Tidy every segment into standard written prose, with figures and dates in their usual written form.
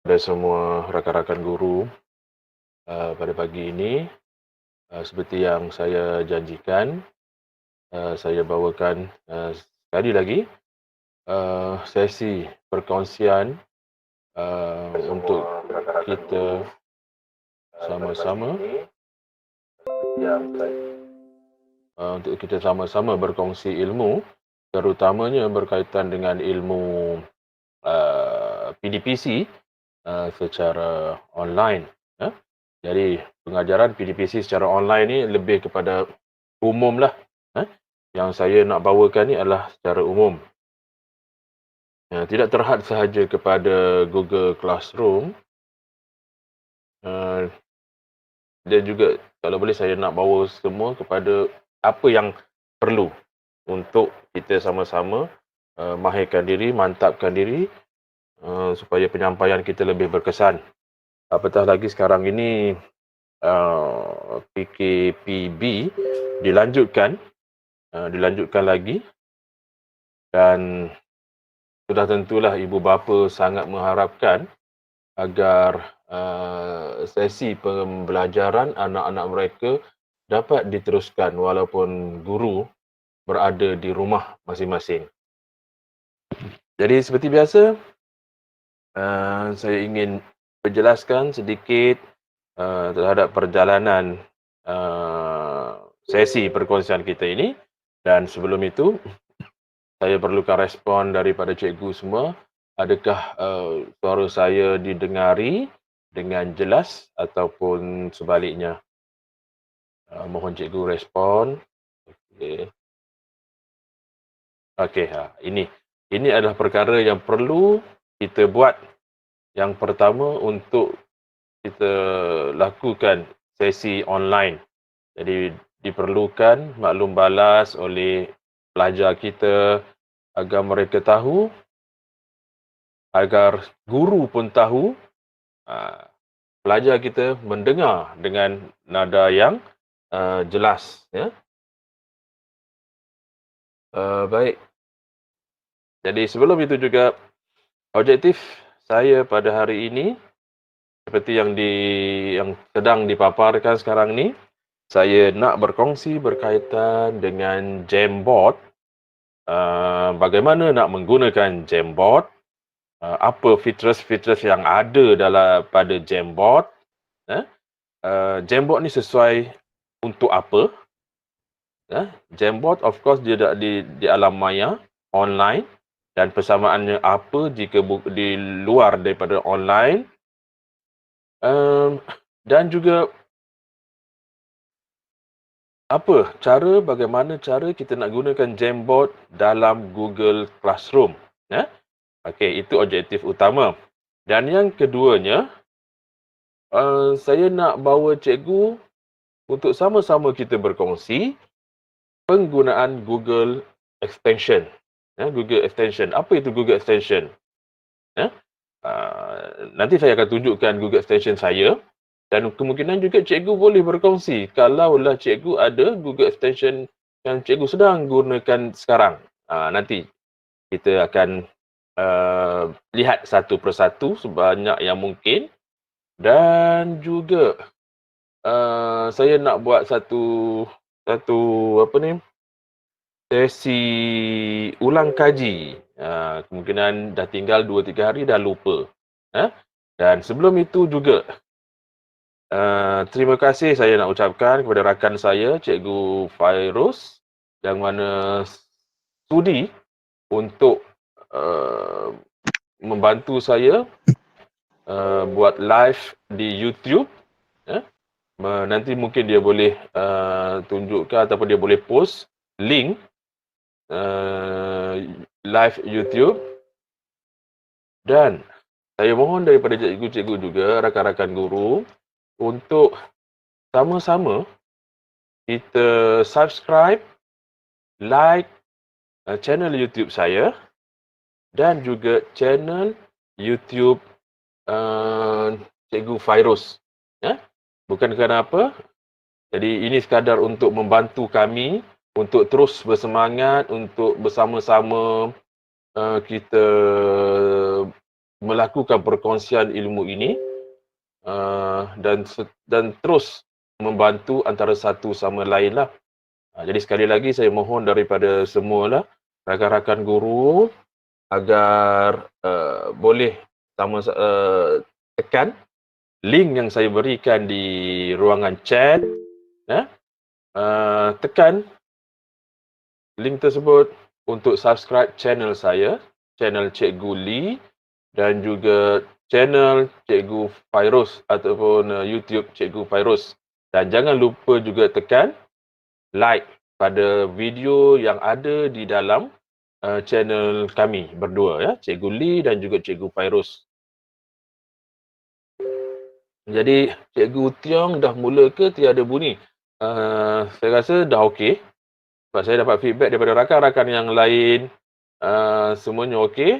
Kepada semua rakan-rakan guru, pada pagi ini, seperti yang saya janjikan, saya bawakan sekali lagi sesi perkongsian untuk kita sama-sama berkongsi ilmu, terutamanya berkaitan dengan ilmu PDPC secara online. Ya. Jadi pengajaran PDPC secara online ni lebih kepada umum lah. Yang saya nak bawakan ni adalah secara umum. Tidak terhad sahaja kepada Google Classroom. Dan juga kalau boleh saya nak bawa semua kepada apa yang perlu untuk kita sama-sama mahirkan diri, mantapkan diri supaya penyampaian kita lebih berkesan. Apatah lagi sekarang ini PKPB dilanjutkan lagi, dan sudah tentulah ibu bapa sangat mengharapkan agar sesi pembelajaran anak-anak mereka dapat diteruskan walaupun guru berada di rumah masing-masing. Jadi seperti biasa, saya ingin menjelaskan sedikit terhadap perjalanan sesi perkongsian kita ini, dan sebelum itu saya perlukan respon daripada cikgu semua. Adakah suara saya didengari dengan jelas ataupun sebaliknya? Mohon cikgu respon. Okey, ini adalah perkara yang perlu kita buat. Yang pertama, untuk kita lakukan sesi online. Jadi diperlukan maklum balas oleh pelajar kita agar mereka tahu, agar guru pun tahu, pelajar kita mendengar dengan nada yang jelas. Ya. Baik. Jadi sebelum itu juga, objektif saya pada hari ini, seperti yang sedang dipaparkan sekarang ni, saya nak berkongsi berkaitan dengan Jamboard. Bagaimana nak menggunakan Jamboard, apa features-features yang ada pada Jamboard. Jamboard ni sesuai untuk apa. Jamboard of course dia di alam maya, online, dan persamaannya apa jika di luar daripada online. Dan juga bagaimana cara kita nak gunakan Jamboard dalam Google Classroom. Okey, itu objektif utama. Dan yang keduanya, saya nak bawa cikgu untuk sama-sama kita berkongsi penggunaan Google Extension. Google Extension. Apa itu Google Extension? Nanti saya akan tunjukkan Google Extension saya, dan kemungkinan juga cikgu boleh berkongsi kalaulah cikgu ada Google Extension yang cikgu sedang gunakan sekarang. Nanti kita akan lihat satu persatu sebanyak yang mungkin. Dan juga saya nak buat satu sesi ulang kaji. Kemungkinan dah tinggal 2-3 hari dah lupa. Dan sebelum itu juga, terima kasih saya nak ucapkan kepada rakan saya, Cikgu Fairuz, yang mana sudi untuk membantu saya buat live di YouTube. Nanti mungkin dia boleh tunjukkan ataupun dia boleh post link live YouTube. Dan saya mohon daripada cikgu-cikgu juga, rakan-rakan guru, untuk sama-sama kita subscribe, like channel YouTube saya dan juga channel YouTube Cikgu Fairuz. Bukan kerana apa. Jadi ini sekadar untuk membantu kami untuk terus bersemangat untuk bersama-sama kita melakukan perkongsian ilmu ini dan terus membantu antara satu sama lain lah. Jadi sekali lagi saya mohon daripada semualah rakan-rakan guru agar boleh tekan link yang saya berikan di ruangan chat, tekan link tersebut untuk subscribe channel saya, channel Cikgu Lee dan juga channel Cikgu Fairuz ataupun YouTube Cikgu Fairuz. Dan jangan lupa juga tekan like pada video yang ada di dalam channel kami berdua, ya, Cikgu Lee dan juga Cikgu Fairuz. Jadi Cikgu Tiong dah mula ke tiada bunyi? Saya rasa dah okey. Sebab saya dapat feedback daripada rakan-rakan yang lain, semuanya okey.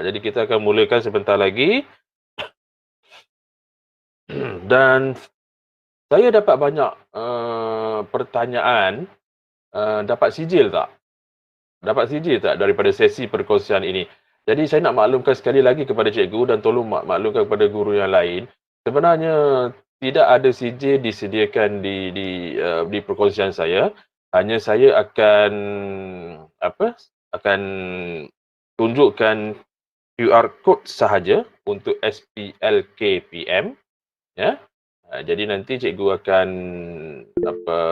Jadi kita akan mulakan sebentar lagi. Dan saya dapat banyak pertanyaan, dapat sijil tak? Dapat sijil tak daripada sesi perkongsian ini? Jadi saya nak maklumkan sekali lagi kepada cikgu dan tolong maklumkan kepada guru yang lain. Sebenarnya tidak ada sijil disediakan di perkongsian saya. Hanya saya akan tunjukkan QR code sahaja untuk SPLKPM, ya. Jadi nanti cikgu akan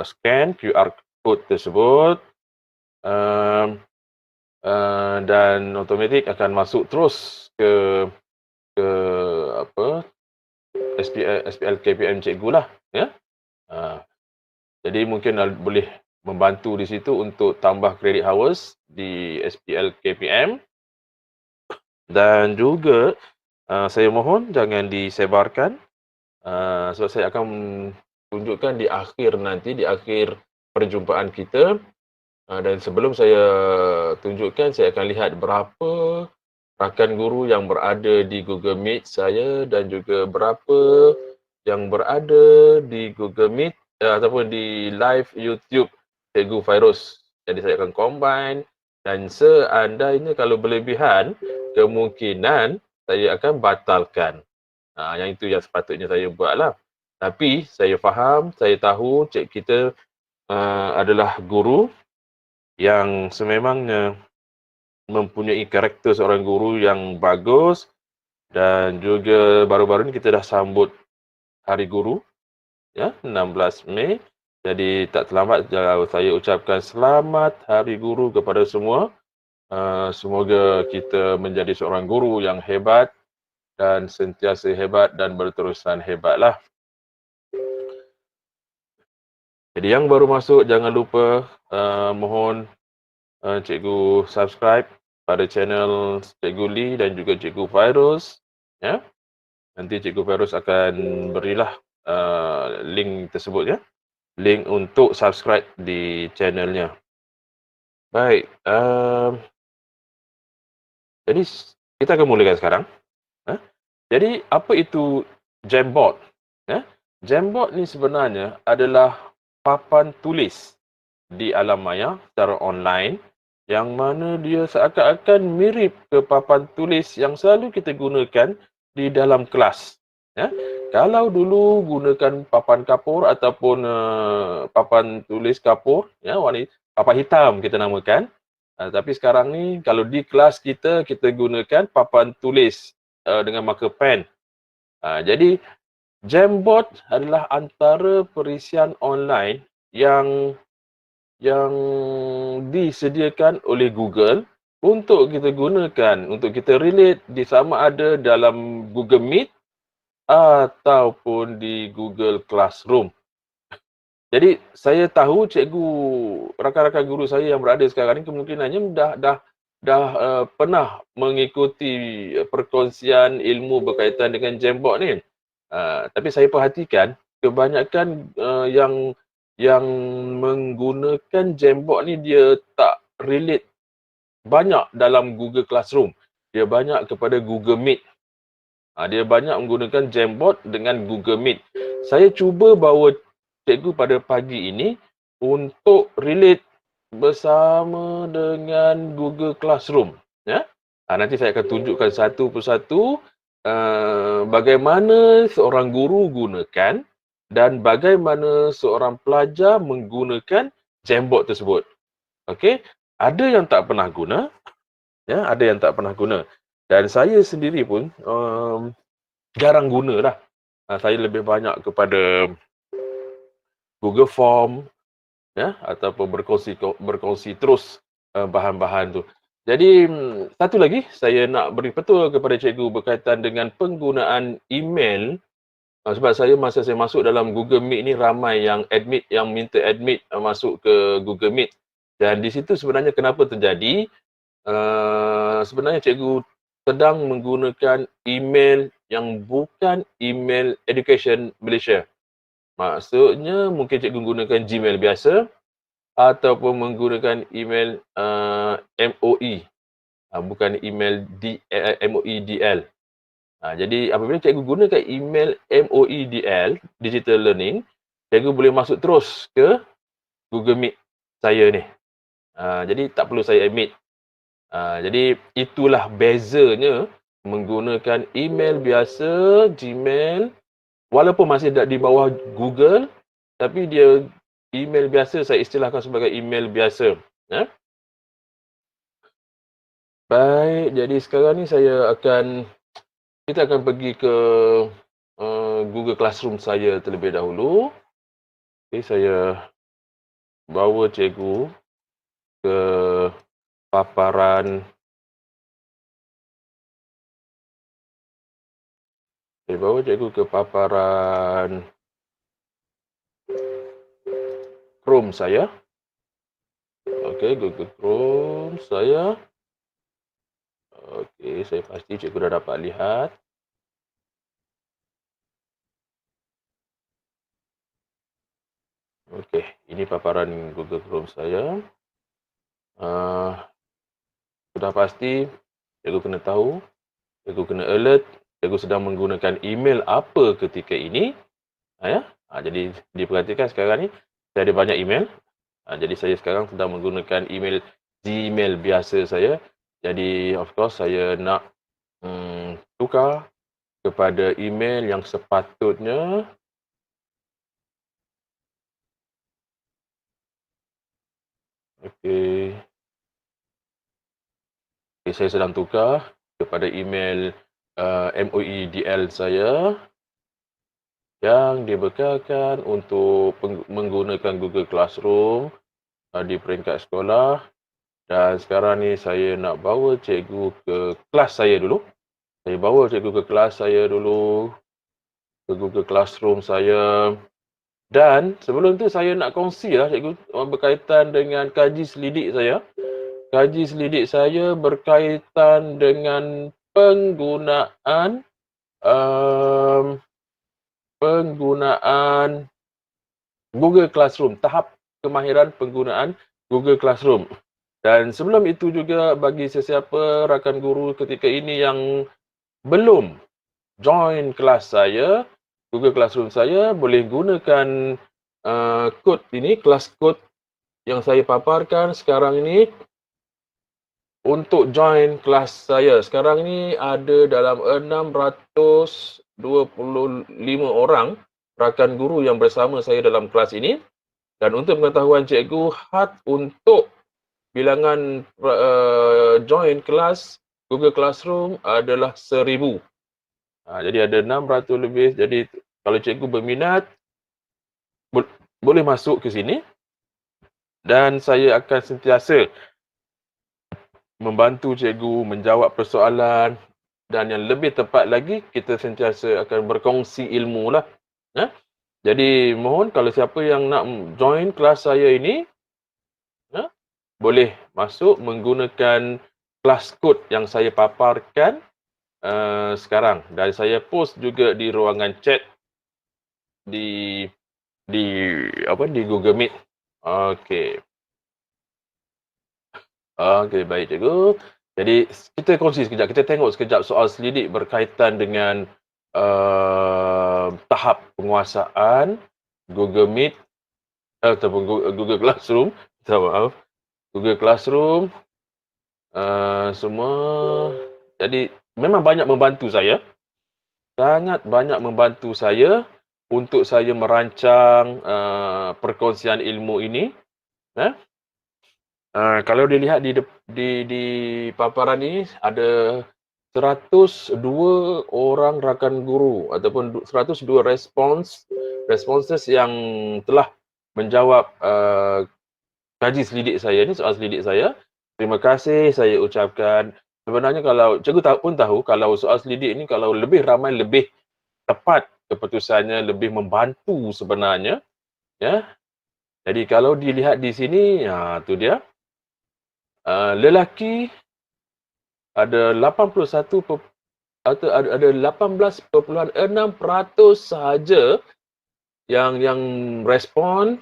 scan QR code tersebut dan automatik akan masuk terus ke SPLKPM cikgu lah, ya. Jadi mungkin boleh membantu di situ untuk tambah credit hours di SPLKPM. Dan juga saya mohon jangan disebarkan sebab saya akan tunjukkan di akhir nanti, di akhir perjumpaan kita. Dan sebelum saya tunjukkan, saya akan lihat berapa rakan guru yang berada di Google Meet saya dan juga berapa yang berada di Google Meet ataupun di live YouTube Cikgu Fairuz. Jadi saya akan combine dan seandainya kalau berlebihan, kemungkinan saya akan batalkan. Yang itu yang sepatutnya saya buatlah. Tapi saya faham, saya tahu cik kita adalah guru yang sememangnya mempunyai karakter seorang guru yang bagus dan juga baru-baru ini kita dah sambut Hari Guru, ya, 16 Mei. Jadi tak terlambat saya ucapkan selamat Hari Guru kepada semua. Semoga kita menjadi seorang guru yang hebat dan sentiasa hebat dan berterusan hebatlah. Jadi yang baru masuk jangan lupa mohon cikgu subscribe pada channel Cikgu Lee dan juga Cikgu Fairuz, ya. Nanti Cikgu Fairuz akan berilah link tersebut, ya. Link untuk subscribe di channelnya. Baik, jadi kita akan mulakan sekarang. Jadi apa itu Jamboard? Jamboard ni sebenarnya adalah papan tulis di alam maya secara online yang mana dia seakan-akan mirip ke papan tulis yang selalu kita gunakan di dalam kelas. Kalau dulu gunakan papan kapur ataupun papan tulis kapur, ya, warna papan hitam kita namakan. Tapi sekarang ni kalau di kelas kita gunakan papan tulis dengan marker pen. Jadi Jamboard adalah antara perisian online yang disediakan oleh Google untuk kita gunakan, untuk kita relate di sama ada dalam Google Meet ataupun di Google Classroom. Jadi saya tahu cikgu, rakan-rakan guru saya yang berada sekarang ini kemungkinannya dah pernah mengikuti perkongsian ilmu berkaitan dengan Jamboard ni. Tapi saya perhatikan kebanyakan yang menggunakan Jamboard ni dia tak relate banyak dalam Google Classroom. Dia banyak kepada Google Meet. Dia banyak menggunakan Jamboard dengan Google Meet. Saya cuba bawa cikgu pada pagi ini untuk relate bersama dengan Google Classroom, ya. Nanti saya akan tunjukkan satu persatu bagaimana seorang guru gunakan dan bagaimana seorang pelajar menggunakan Jamboard tersebut. Okey, ada yang tak pernah guna, ya, ada yang tak pernah guna. Dan saya sendiri pun jarang gunalah. Saya lebih banyak kepada Google Form, ya, ataupun berkongsi terus bahan-bahan tu. Jadi satu lagi saya nak beri petua kepada cikgu berkaitan dengan penggunaan email, sebab masa saya masuk dalam Google Meet ni ramai yang minta admit masuk ke Google Meet, dan di situ sebenarnya kenapa terjadi, sebenarnya cikgu sedang menggunakan email yang bukan email Education Malaysia. Maksudnya mungkin cikgu gunakan Gmail biasa ataupun menggunakan email MOE, bukan email MOEDL. Jadi apabila cikgu gunakan email MOEDL, Digital Learning, cikgu boleh masuk terus ke Google Meet saya ni. Jadi tak perlu saya admit. Jadi itulah bezanya menggunakan email biasa, Gmail, walaupun masih di bawah Google, tapi dia email biasa, saya istilahkan sebagai email biasa. Ya? Baik, jadi sekarang ni kita akan pergi ke Google Classroom saya terlebih dahulu. Okay, saya bawa cikgu ke paparan. Saya bawa cikgu ke paparan Chrome saya. Okey, Google Chrome saya. Okey, saya pasti cikgu dah dapat lihat. Okey, ini paparan Google Chrome saya. Sudah pasti cikgu kena tahu, cikgu kena alert, cikgu sedang menggunakan email apa ketika ini. Ya. Jadi diperhatikan sekarang ni saya ada banyak email. Jadi saya sekarang sedang menggunakan email Gmail biasa saya. Jadi of course saya nak tukar kepada email yang sepatutnya. Okey. Saya sedang tukar kepada email MOEDL saya yang dibekalkan untuk menggunakan Google Classroom di peringkat sekolah. Dan sekarang ni saya nak bawa cikgu ke kelas saya dulu. Saya bawa cikgu ke kelas saya dulu, ke Google Classroom saya. Dan sebelum tu saya nak kongsi lah cikgu berkaitan dengan kaji selidik saya. Kaji selidik saya berkaitan dengan penggunaan Google Classroom, tahap kemahiran penggunaan Google Classroom. Dan sebelum itu juga bagi sesiapa rakan guru ketika ini yang belum join kelas saya, Google Classroom saya, boleh gunakan kod ini, kelas kod yang saya paparkan sekarang ini untuk join kelas saya. Sekarang ini ada dalam 625 orang rakan guru yang bersama saya dalam kelas ini. Dan untuk pengetahuan cikgu, had untuk bilangan join kelas Google Classroom adalah 1000. Jadi ada 600 lebih. Jadi kalau cikgu berminat, boleh masuk ke sini. Dan saya akan sentiasa membantu cikgu menjawab persoalan. Dan yang lebih tepat lagi, kita sentiasa akan berkongsi ilmu lah. Jadi mohon kalau siapa yang nak join kelas saya ini, boleh masuk menggunakan kelas kod yang saya paparkan sekarang. Dan saya post juga di ruangan chat di Google Meet. Okey. Okey, baik cikgu. Jadi kita kongsi sekejap. Kita tengok sekejap soal selidik berkaitan dengan tahap penguasaan Google Meet ataupun Google Classroom. Minta maaf. Google Classroom Semua jadi memang banyak membantu saya, sangat banyak membantu saya untuk saya merancang, perkongsian ilmu ini, eh. Kalau dilihat di paparan ini ada 102 orang rakan guru ataupun 102 responses yang telah menjawab, kaji selidik saya ni, soal selidik saya. Terima kasih saya ucapkan. Sebenarnya kalau cikgu tahu kalau soal selidik ni kalau lebih ramai lebih tepat keputusannya, lebih membantu sebenarnya, ya. Jadi kalau dilihat di sini, tu dia. Lelaki ada 81 atau ada 18.6% sahaja yang respon,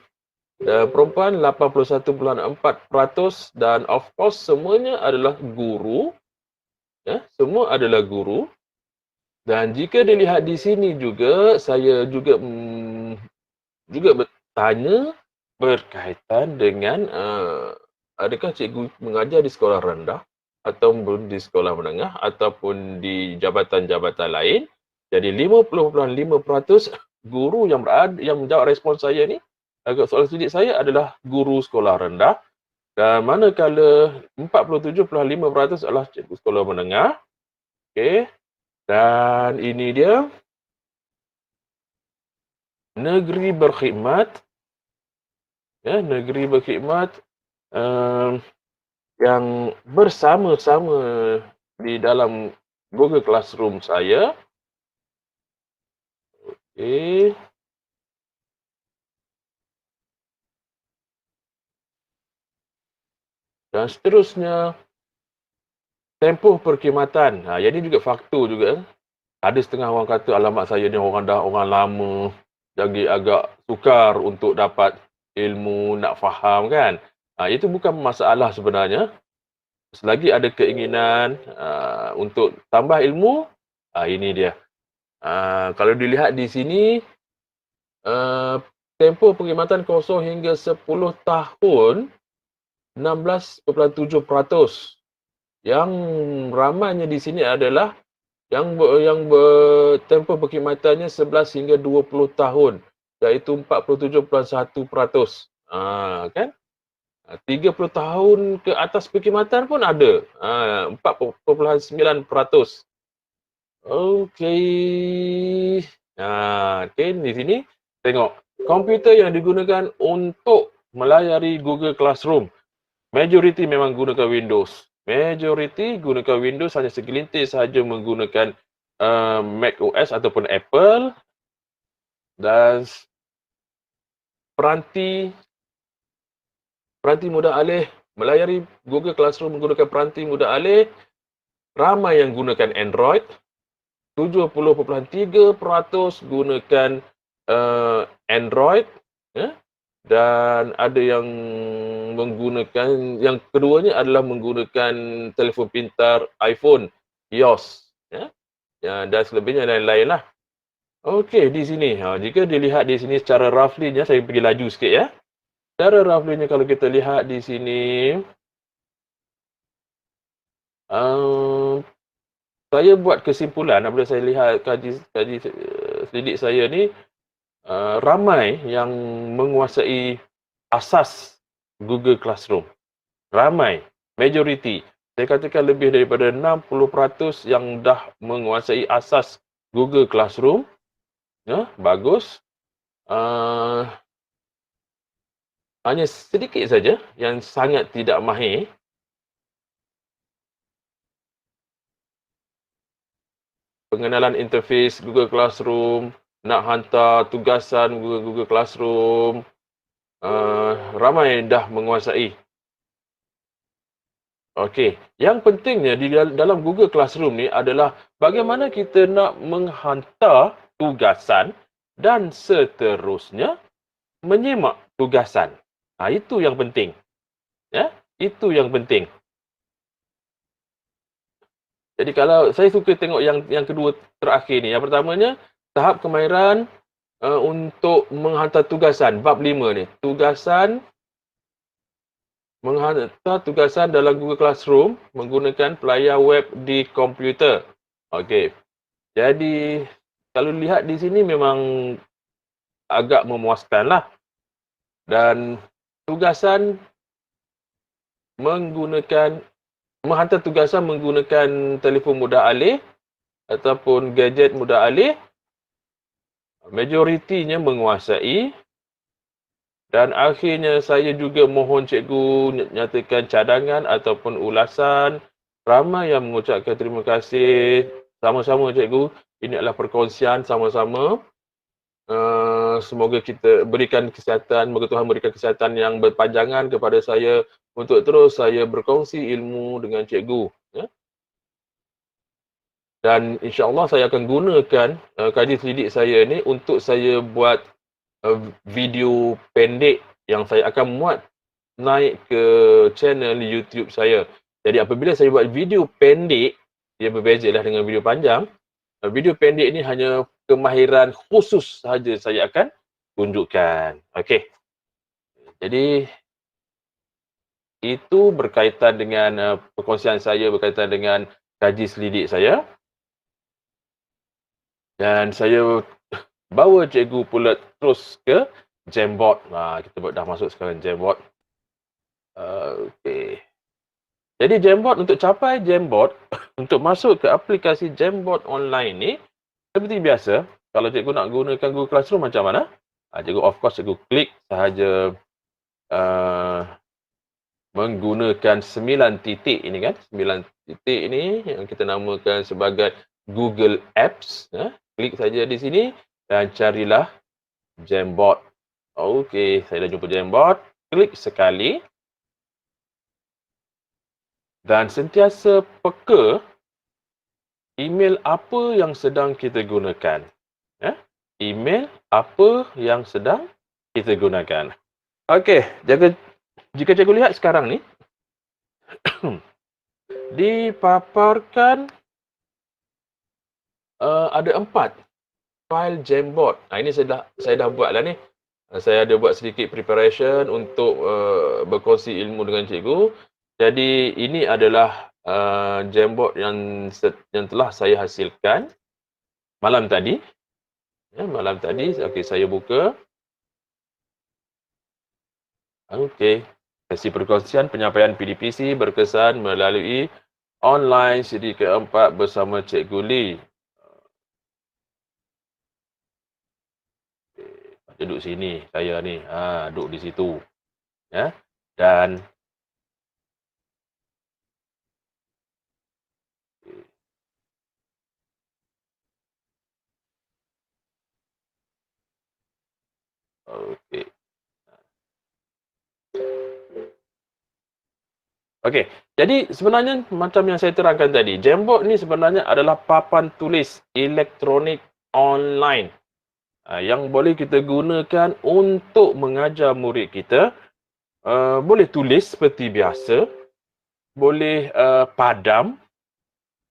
perempuan 81.4%, dan of course semuanya adalah guru, ya, semua adalah guru. Dan jika dilihat di sini juga, saya juga bertanya berkaitan dengan adakah cikgu mengajar di sekolah rendah ataupun di sekolah menengah ataupun di jabatan-jabatan lain. Jadi 50.5% guru yang menjawab respon saya ni, soalan selidik saya adalah guru sekolah rendah, dan manakala 47.5% adalah cikgu sekolah menengah. Okey. Dan ini dia, negeri berkhidmat, ya, negeri berkhidmat yang bersama-sama di dalam Google Classroom saya. Okey. Dan seterusnya, tempoh perkhidmatan. Yang ini juga faktor juga. Ada setengah orang kata alamat saya ni orang lama, jadi agak sukar untuk dapat ilmu, nak faham kan. Itu bukan masalah sebenarnya. Selagi ada keinginan untuk tambah ilmu, ini dia. Kalau dilihat di sini, tempoh perkhidmatan 0 hingga 10 tahun, 16.7%. Yang ramainya di sini adalah yang tempoh perkhidmatannya 11 hingga 20 tahun, iaitu 47.1%. Kan? 30 tahun ke atas perkhidmatan pun ada, 4.9%. Okey. Okey, di sini tengok komputer yang digunakan untuk melayari Google Classroom. Majoriti memang gunakan Windows. Majoriti gunakan Windows, hanya segelintir sahaja menggunakan Mac OS ataupun Apple. Dan peranti mudah alih melayari Google Classroom menggunakan peranti mudah alih, ramai yang gunakan Android. 70.3% gunakan Android, ya. Dan ada yang menggunakan, yang keduanya adalah menggunakan telefon pintar iPhone, iOS, ya. Dan selebihnya lain-lain lah. Okey, di sini, jika dilihat di sini secara roughly-nya, saya pergi laju sikit ya. Secara roughly-nya kalau kita lihat di sini, saya buat kesimpulan apabila saya lihat kaji selidik saya ni, ramai yang menguasai asas Google Classroom. Ramai, majoriti. Saya katakan lebih daripada 60% yang dah menguasai asas Google Classroom. Ya, bagus. Hanya sedikit saja yang sangat tidak mahir. Pengenalan interface Google Classroom, nak hantar tugasan Google Classroom, ramai dah menguasai. Okey, yang pentingnya di dalam Google Classroom ni adalah bagaimana kita nak menghantar tugasan dan seterusnya menyimak tugasan. Itu yang penting. Ya, itu yang penting. Jadi kalau saya suka tengok yang kedua terakhir ni. Yang pertamanya, tahap kemahiran untuk menghantar tugasan, bab 5 ni. Tugasan menghantar tugasan dalam Google Classroom menggunakan pelayar web di komputer. Okey. Jadi kalau lihat di sini memang agak memuaskanlah. Dan tugasan menghantar tugasan menggunakan telefon mudah alih ataupun gadget mudah alih, majoritinya menguasai. Dan akhirnya saya juga mohon cikgu nyatakan cadangan ataupun ulasan. Ramai yang mengucapkan terima kasih. Sama-sama cikgu, ini adalah perkongsian sama-sama. Semoga kita berikan kesihatan, semoga Tuhan berikan kesihatan yang berpanjangan kepada saya untuk terus saya berkongsi ilmu dengan cikgu. Ya. Dan insya-Allah saya akan gunakan kaji selidik saya ni untuk saya buat video pendek yang saya akan muat naik ke channel YouTube saya. Jadi apabila saya buat video pendek, dia berbezalah dengan video panjang. Video pendek ini hanya kemahiran khusus sahaja saya akan tunjukkan. Okey. Jadi itu berkaitan dengan perkongsian saya berkaitan dengan kaji selidik saya. Dan saya bawa cikgu pula terus ke Jamboard. Kita dah masuk sekarang Jamboard. Okey. Jadi Jamboard, untuk capai Jamboard, untuk masuk ke aplikasi Jamboard online ni, seperti biasa, kalau cikgu nak gunakan Google Classroom macam mana? Cikgu of course cikgu klik sahaja menggunakan 9 titik ini kan. 9 titik ini yang kita namakan sebagai Google Apps. Klik saja di sini dan carilah Jamboard. Okey, saya dah jumpa Jamboard. Klik sekali. Dan sentiasa peka email apa yang sedang kita gunakan. Email apa yang sedang kita gunakan. Okey, jika cikgu lihat sekarang ni, dipaparkan ada 4 file Jamboard. Ini saya dah buat lah ni. Saya ada buat sedikit preparation untuk berkongsi ilmu dengan cikgu. Jadi ini adalah Jamboard yang telah saya hasilkan malam tadi. Okey, saya buka. Okey. Sesi perkongsian penyampaian PDPC berkesan melalui online siri keempat bersama Cikgu Lee. Duduk sini, saya ni. Duduk di situ. Ya. Dan okey. Okey, jadi sebenarnya macam yang saya terangkan tadi, Jamboard ni sebenarnya adalah papan tulis elektronik online yang boleh kita gunakan untuk mengajar murid kita. Boleh tulis seperti biasa, boleh padam,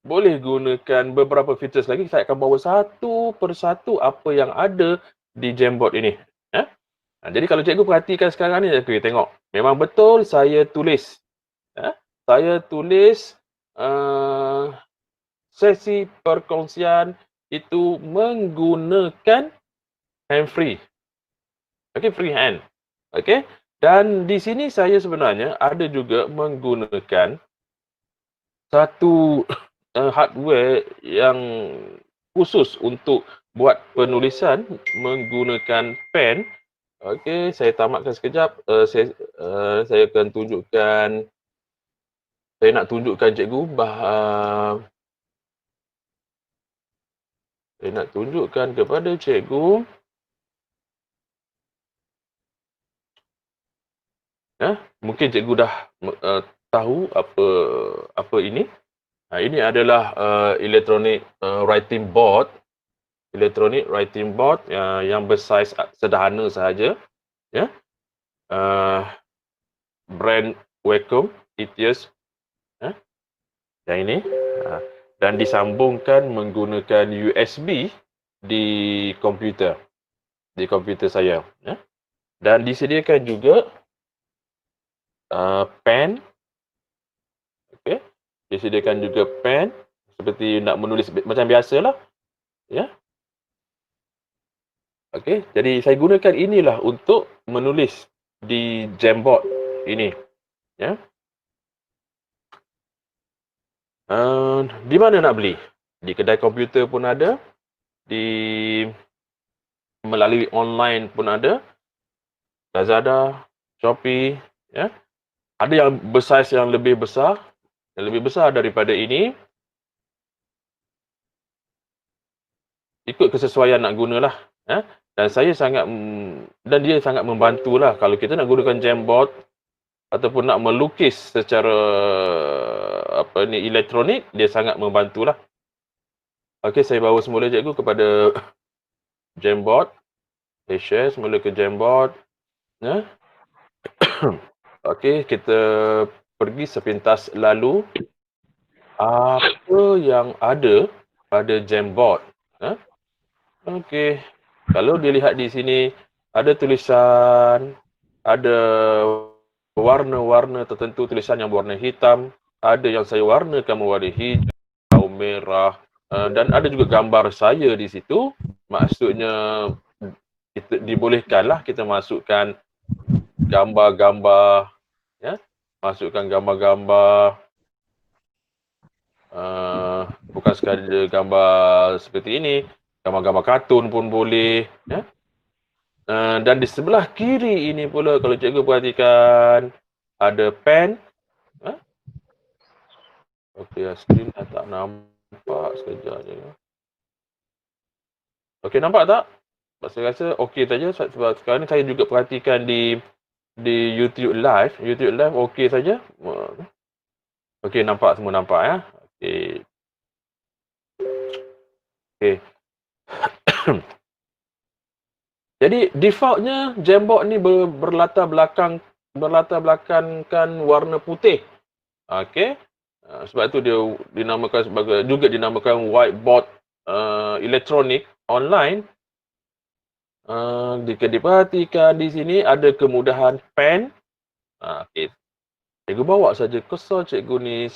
boleh gunakan beberapa features lagi. Saya akan bawa satu persatu apa yang ada di Jamboard ini. Jadi kalau cikgu perhatikan sekarang ni, okay, tengok. Memang betul saya tulis. Saya tulis sesi perkongsian itu menggunakan hand-free. Okey, freehand. Okey. Dan di sini saya sebenarnya ada juga menggunakan satu hardware yang khusus untuk buat penulisan menggunakan pen. Okey, saya tamatkan sekejap. Saya akan tunjukkan. Saya nak tunjukkan cikgu saya nak tunjukkan kepada cikgu mungkin cikgu dah tahu apa ini. Ini adalah electronic writing board. Electronic writing board yang bersaiz sederhana sahaja. Brand Wacom ETIAS. Yang ini. Dan disambungkan menggunakan USB di komputer. Di komputer saya. Dan disediakan juga pen. Okey. Disediakan juga pen seperti nak menulis macam biasalah, ya. Okey, jadi saya gunakan inilah untuk menulis di Jamboard ini, ya. Di mana nak beli? Di kedai komputer pun ada, di melalui online pun ada, Lazada, Shopee, ya. Ada yang bersaiz yang lebih besar daripada ini. Ikut kesesuaian nak gunalah, ya. Dan dan dia sangat membantulah kalau kita nak gunakan Jamboard ataupun nak melukis secara elektronik, dia sangat membantulah. Okey, saya bawa semula cikgu kepada Jamboard. Saya share semula ke Jamboard, ya. Okey, kita pergi sepintas lalu apa yang ada pada Jamboard, ya. Okey. Kalau dilihat di sini ada tulisan, ada warna-warna tertentu, tulisan yang berwarna hitam, ada yang saya warnakan berwarna hijau, merah, dan ada juga gambar saya di situ. Maksudnya kita dibolehkanlah kita masukkan gambar-gambar, ya. Masukkan gambar-gambar, bukan sekadar gambar seperti ini, gambar-gambar kartun pun boleh, ya. Dan di sebelah kiri ini pula kalau cikgu perhatikan ada pen. Okey, skrin tak nampak sekejap je. Okey, nampak tak? Saya rasa okey saja sebab sekarang ni saya juga perhatikan di YouTube Live. YouTube Live okey saja. Okey, nampak, semua nampak, ya. Okey. Okey. Jadi defaultnya Jamboard ni berlatar belakangkan warna putih. Okey. Sebab itu dia dinamakan whiteboard elektronik online. Jika diperhatikan di sini ada kemudahan pen. Okey. Cikgu bawa saja kursor cikgu ni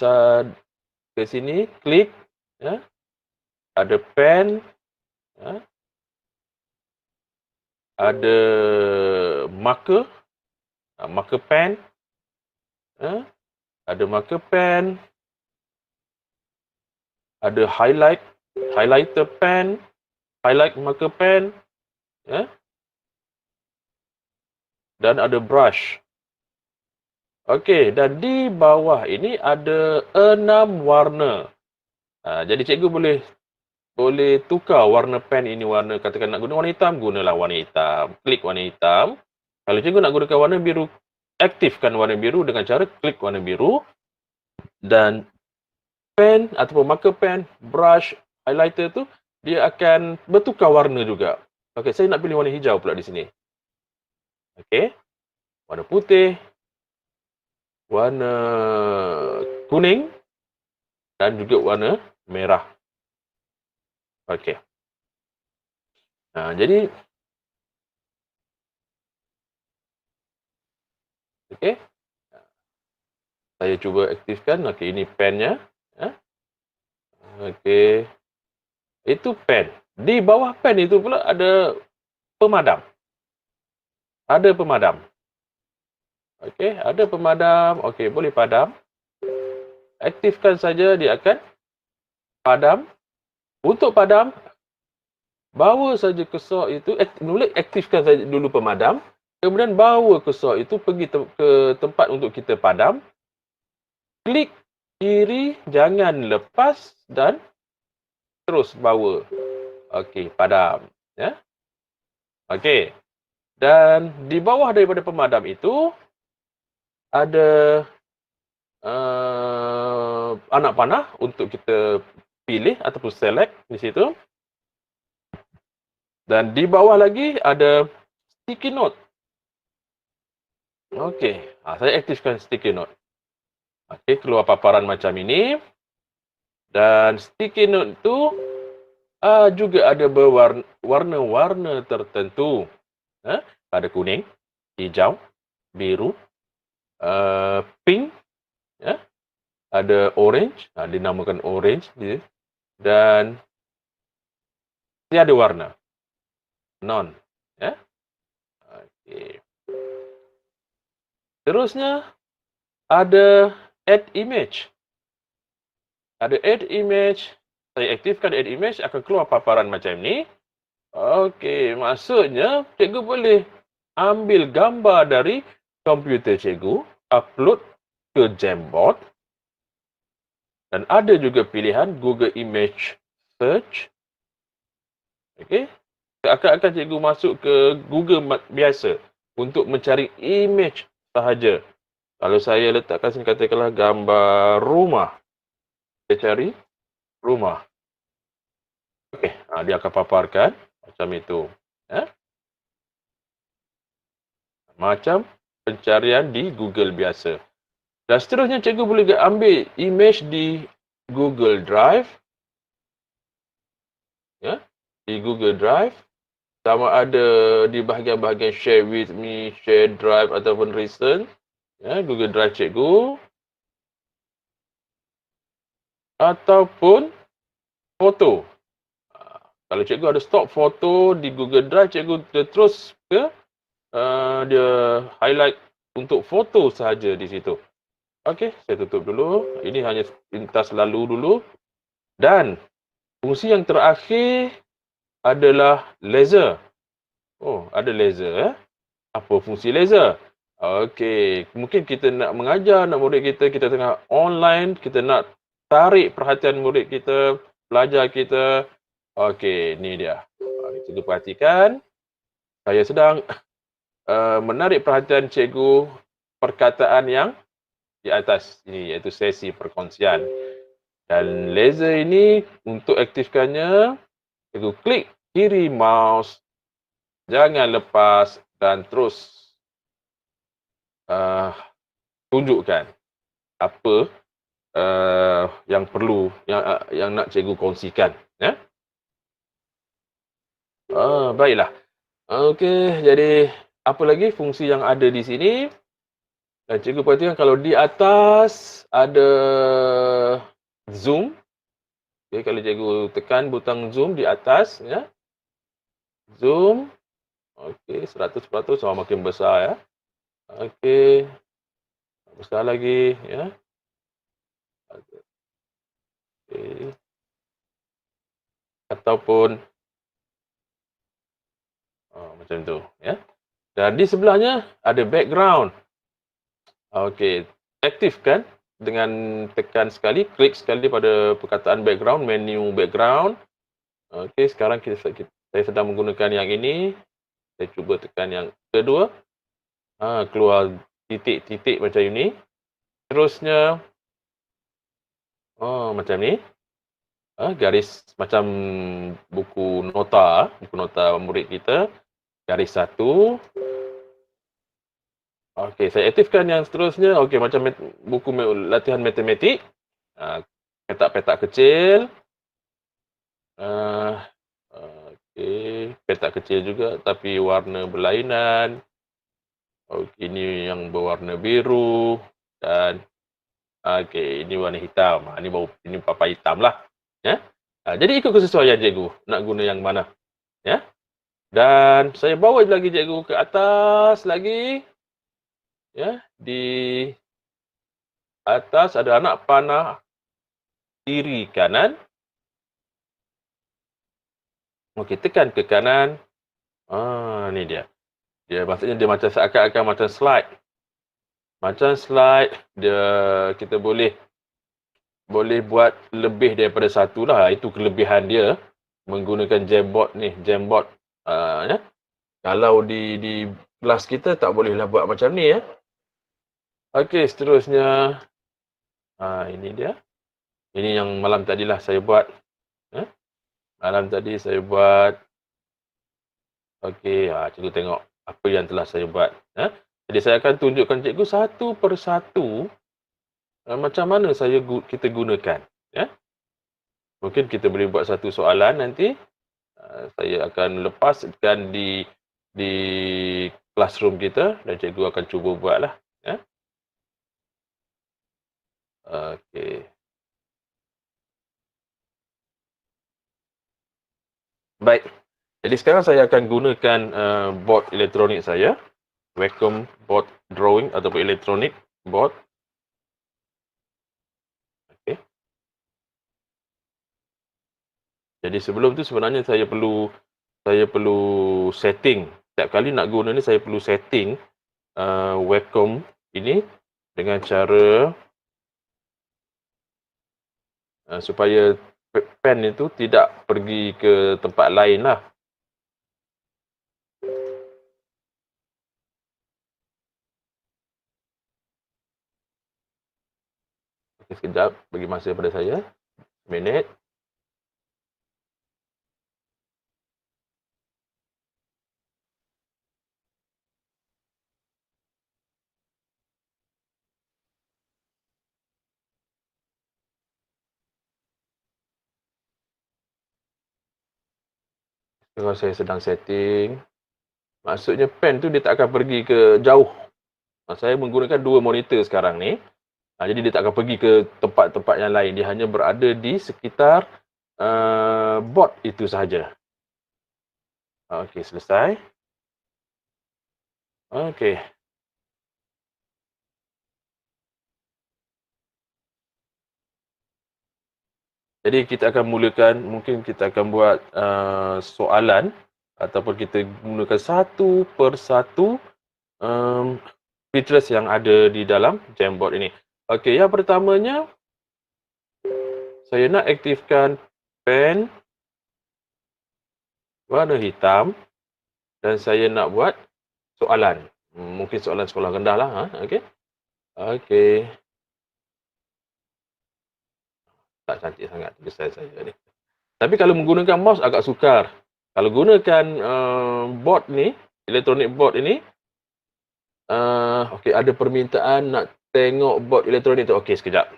ke sini, klik, ya. Ada pen, ya. Ada marker, marker pen, ya. Ada marker pen, ada highlighter pen, highlight marker pen, ya. Dan ada brush. Okey, dan di bawah ini ada 6 warna. Jadi cikgu boleh tukar warna pen ini, katakan nak guna warna hitam, gunalah warna hitam. Klik warna hitam. Kalau cikgu nak gunakan warna biru, aktifkan warna biru dengan cara klik warna biru. Dan pen ataupun marker pen, brush, highlighter tu, dia akan bertukar warna juga. Okey, saya nak pilih warna hijau pula di sini. Okey. Warna putih, warna kuning dan juga warna merah. Okey. Jadi okey. Saya cuba aktifkan. Okey, ini pennya, ya. Okey. Itu pen. Di bawah pen itu pula ada pemadam. Ada pemadam. Okey, ada pemadam. Okey, boleh padam. Aktifkan saja, dia akan padam. Untuk padam, bawa saja kursor itu, aktifkan saja dulu pemadam. Kemudian bawa kursor itu pergi ke tempat untuk kita padam. Klik kiri, jangan lepas dan terus bawa. Okey, padam, ya. Okey. Dan di bawah daripada pemadam itu ada anak panah untuk kita pilih ataupun select di situ. Dan di bawah lagi ada sticky note. Okey, saya aktifkan sticky note. Okey, keluar paparan macam ini. Dan sticky note itu juga ada warna-warna tertentu. Ada kuning, hijau, biru, pink, ya. Ada orange, dinamakan orange dia. Dan tiada warna. None, ya. Okey. Terusnya ada add image. Ada add image, saya aktifkan add image, akan keluar paparan macam ni. Okey, maksudnya cikgu boleh ambil gambar dari komputer cikgu, upload ke Jamboard, dan ada juga pilihan Google Image Search. Okey, seakan-akan cikgu masuk ke Google biasa untuk mencari image sahaja. Kalau saya letakkan sini katakanlah gambar rumah, saya cari rumah. Okey, dia akan paparkan macam itu. Ya. Macam pencarian di Google biasa. Dan seterusnya cikgu boleh ambil image di Google Drive. Ya, di Google Drive. Sama ada di bahagian-bahagian share with me, share drive ataupun recent. Ya, Google Drive cikgu. Ataupun foto. Kalau cikgu ada stok foto di Google Drive, cikgu terus ke dia highlight untuk foto sahaja di situ. Okey, saya tutup dulu. Ini hanya pintas lalu dulu. Dan fungsi yang terakhir adalah laser. Oh, ada laser. Apa fungsi laser? Okey, mungkin kita nak mengajar anak murid kita, kita tengah online, kita nak tarik perhatian murid kita, pelajar kita. Okey, ni dia. Cikgu perhatikan. Saya sedang menarik perhatian cikgu perkataan yang di atas ini, iaitu sesi perkongsian. Dan laser ini untuk aktifkannya, cikgu klik kiri mouse, jangan lepas dan terus tunjukkan apa yang perlu, yang nak cikgu kongsikan. Ya? Baiklah. Okey, jadi apa lagi fungsi yang ada di sini? Dan cikgu perhatikan kalau di atas ada zoom. Okay, kalau cikgu tekan butang zoom di atas, ya. Zoom. Okey, 100%, makin besar, ya. Okey. Besar lagi, ya. Okey. Ataupun macam tu, ya. Dan di sebelahnya ada background. Okey, aktifkan dengan tekan sekali, klik sekali pada perkataan background, menu background. Okey, sekarang saya sedang menggunakan yang ini. Saya cuba tekan yang kedua. Keluar titik-titik macam ini. Terusnya macam ni. Garis macam buku nota murid kita. Garis satu. Okey, saya aktifkan yang seterusnya. Okey, macam buku latihan matematik. Petak-petak kecil. Okey, petak kecil juga tapi warna berlainan. Okey, ini yang berwarna biru dan okey, ini warna hitam. Ini papan hitam lah. Ya. Jadi ikut kesesuaian cikgu nak guna yang mana. Ya. Dan saya bawa lagi cikgu ke atas lagi. Ya, di atas ada anak panah kiri kanan. Okey, tekan ke kanan. Ni dia. Maksudnya dia macam seakan-akan macam slide. Macam slide, kita boleh buat lebih daripada satu lah. Itu kelebihan dia menggunakan Jamboard ni. Jamboard. Ya. Kalau di kelas kita tak bolehlah buat macam ni, ya. Okey, seterusnya. Ini dia. Ini yang malam tadilah saya buat. Malam tadi saya buat. Okey, cikgu tengok apa yang telah saya buat. Jadi saya akan tunjukkan cikgu satu persatu macam mana kita gunakan. Ya? Mungkin kita boleh buat satu soalan nanti. Saya akan lepaskan di classroom kita dan cikgu akan cuba buatlah. Ya? Okey. Baik. Jadi sekarang saya akan gunakan board elektronik saya, Wacom board drawing ataupun elektronik board. Okey. Jadi sebelum tu sebenarnya saya perlu setting. Setiap kali nak guna ni saya perlu setting Wacom ini dengan cara supaya pen itu tidak pergi ke tempat lain lah. Okay, sekejap, bagi masa pada saya. Minit. Kalau saya sedang setting, maksudnya pen tu dia tak akan pergi ke jauh. Saya menggunakan dua monitor sekarang ni. Jadi dia tak akan pergi ke tempat-tempat yang lain. Dia hanya berada di sekitar board itu sahaja. Okey, selesai. Okey. Jadi kita akan mulakan, mungkin kita akan buat soalan ataupun kita gunakan satu persatu features yang ada di dalam Jamboard ini. Okey, yang pertamanya saya nak aktifkan pen warna hitam dan saya nak buat soalan. Mungkin soalan sekolah rendah lah. Okey. Okey. Tak cantik sangat tulisan saya ni. Tapi kalau menggunakan mouse agak sukar. Kalau gunakan board ni, elektronik board ini, okey, ada permintaan nak tengok board elektronik tu. Okey, sekejap.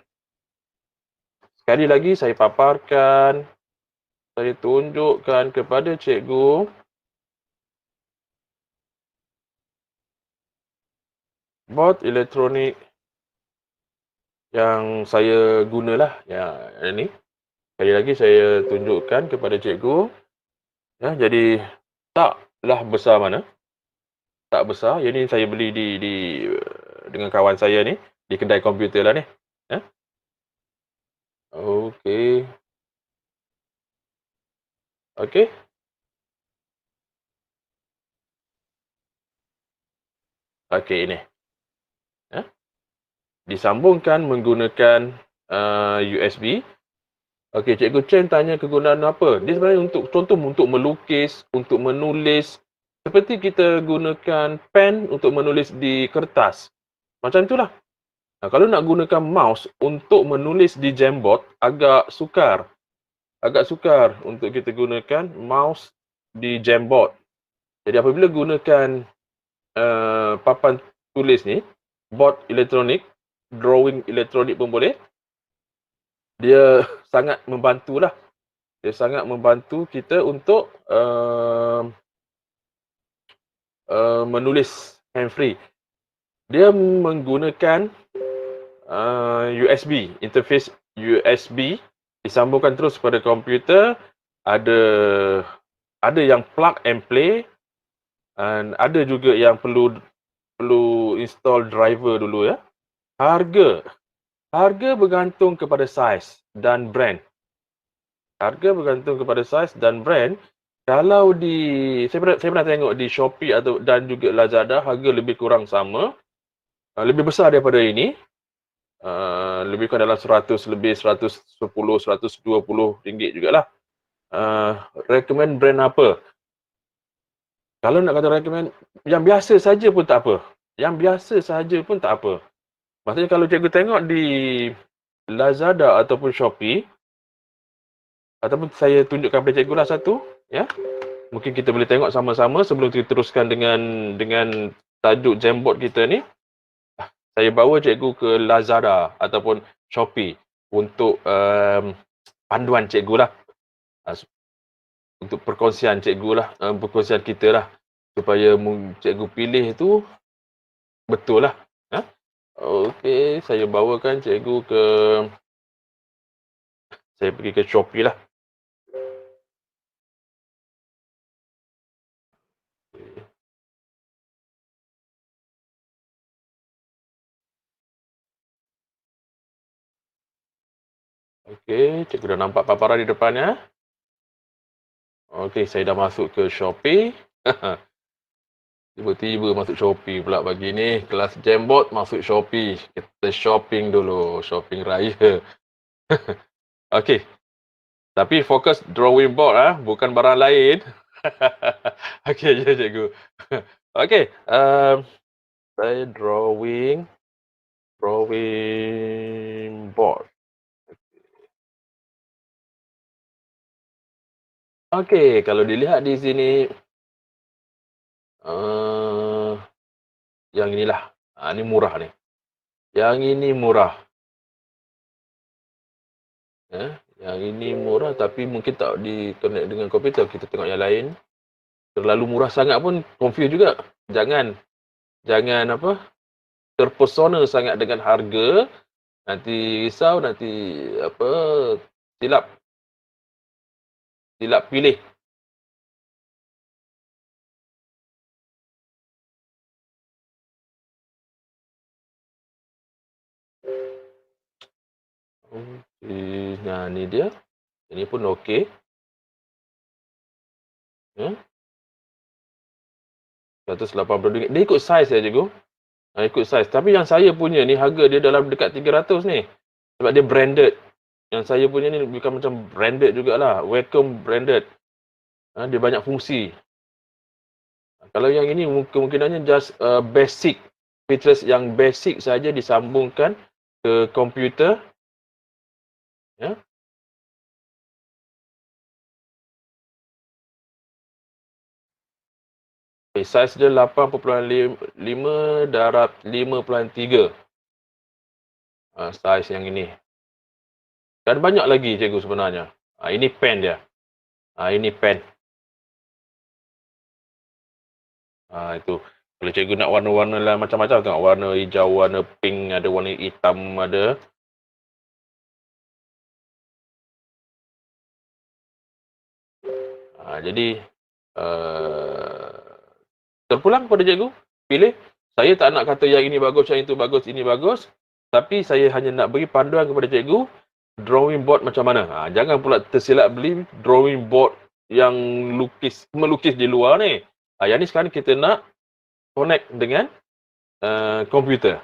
Sekali lagi saya paparkan, saya tunjukkan kepada cikgu board elektronik yang saya gunalah, yang ini. Sekali lagi saya tunjukkan kepada cikgu. Ya, jadi taklah besar mana. Tak besar. Yang ni saya beli di dengan kawan saya ni di kedai komputer lah ni. Ya. Okey. Okey. Okey, ini. Ya. Disambungkan menggunakan USB. Okey, Cikgu Chen tanya kegunaan apa? Dia sebenarnya untuk contoh untuk melukis, untuk menulis, seperti kita gunakan pen untuk menulis di kertas. Macam itulah. Kalau nak gunakan mouse untuk menulis di Jamboard agak sukar. Agak sukar untuk kita gunakan mouse di Jamboard. Jadi apabila gunakan papan tulis ni, board elektronik, drawing elektronik pun boleh. Dia sangat membantulah. Dia sangat membantu kita untuk menulis hand-free. Dia menggunakan USB, interface USB, disambungkan terus pada komputer. Ada yang plug and play, dan ada juga yang perlu install driver dulu ya. Harga bergantung kepada saiz dan brand. Harga bergantung kepada saiz dan brand. Kalau saya pernah tengok di Shopee dan juga Lazada, harga lebih kurang sama. Lebih besar daripada ini. Lebih kurang dalam 100 lebih, 110, 120 ringgit jugalah. Recommend brand apa? Kalau nak kata recommend, yang biasa saja pun tak apa. Yang biasa saja pun tak apa. Maksudnya kalau cikgu tengok di Lazada ataupun Shopee, ataupun saya tunjukkan kepada cikgu lah satu, ya. Mungkin kita boleh tengok sama-sama sebelum kita teruskan dengan tajuk Jamboard kita ni. Saya bawa cikgu ke Lazada ataupun Shopee untuk panduan cikgu lah. Untuk perkongsian cikgu lah, perkongsian kita lah. Supaya cikgu pilih tu betul lah. Okey, saya bawakan cikgu ke saya pergi ke Shopee lah. Okey, cikgu dah nampak paparan di depan ya. Okey, saya dah masuk ke Shopee. Tiba-tiba masuk Shopee pula pagi ni. Kelas Jamboard masuk Shopee. Kita shopping dulu, shopping raya. Okey, tapi fokus drawing board bukan barang lain. Okey je cikgu. Okey, saya drawing board. Okey, kalau dilihat di sini, eee, yang inilah. Ni murah ni. Yang ini murah. Yang ini murah tapi mungkin tak di-connect dengan komputer. Kita tengok yang lain. Terlalu murah sangat pun confuse juga. Jangan jangan terpesona sangat dengan harga. Nanti risau, nanti apa, silap silap pilih. Okey, nah ni dia. Ini pun okey. Ya. RM180. Dia ikut saiz ya cikgu? Ikut saiz. Tapi yang saya punya ni harga dia dalam dekat 300 ni. Sebab dia branded. Yang saya punya ni bukan macam branded jugalah. Wacom branded. Dia banyak fungsi. Kalau yang ini kemungkinannya just basic. Features yang basic saja disambungkan ke komputer. Ya. Saiz dia 8.5 darab 5.3. Saiz yang ini. Dan banyak lagi cikgu sebenarnya. Ini pen dia. Ini pen. Itu. Kalau cikgu nak warna-warna lah macam-macam tengok. Warna hijau, warna pink, ada warna hitam ada. Jadi terpulang kepada cikgu. Pilih. Saya tak nak kata yang ini bagus, yang itu bagus, ini bagus. Tapi saya hanya nak beri panduan kepada cikgu. Drawing board macam mana. Jangan pula tersilap beli drawing board yang melukis di luar ni. Yang ni sekarang kita nak connect dengan komputer.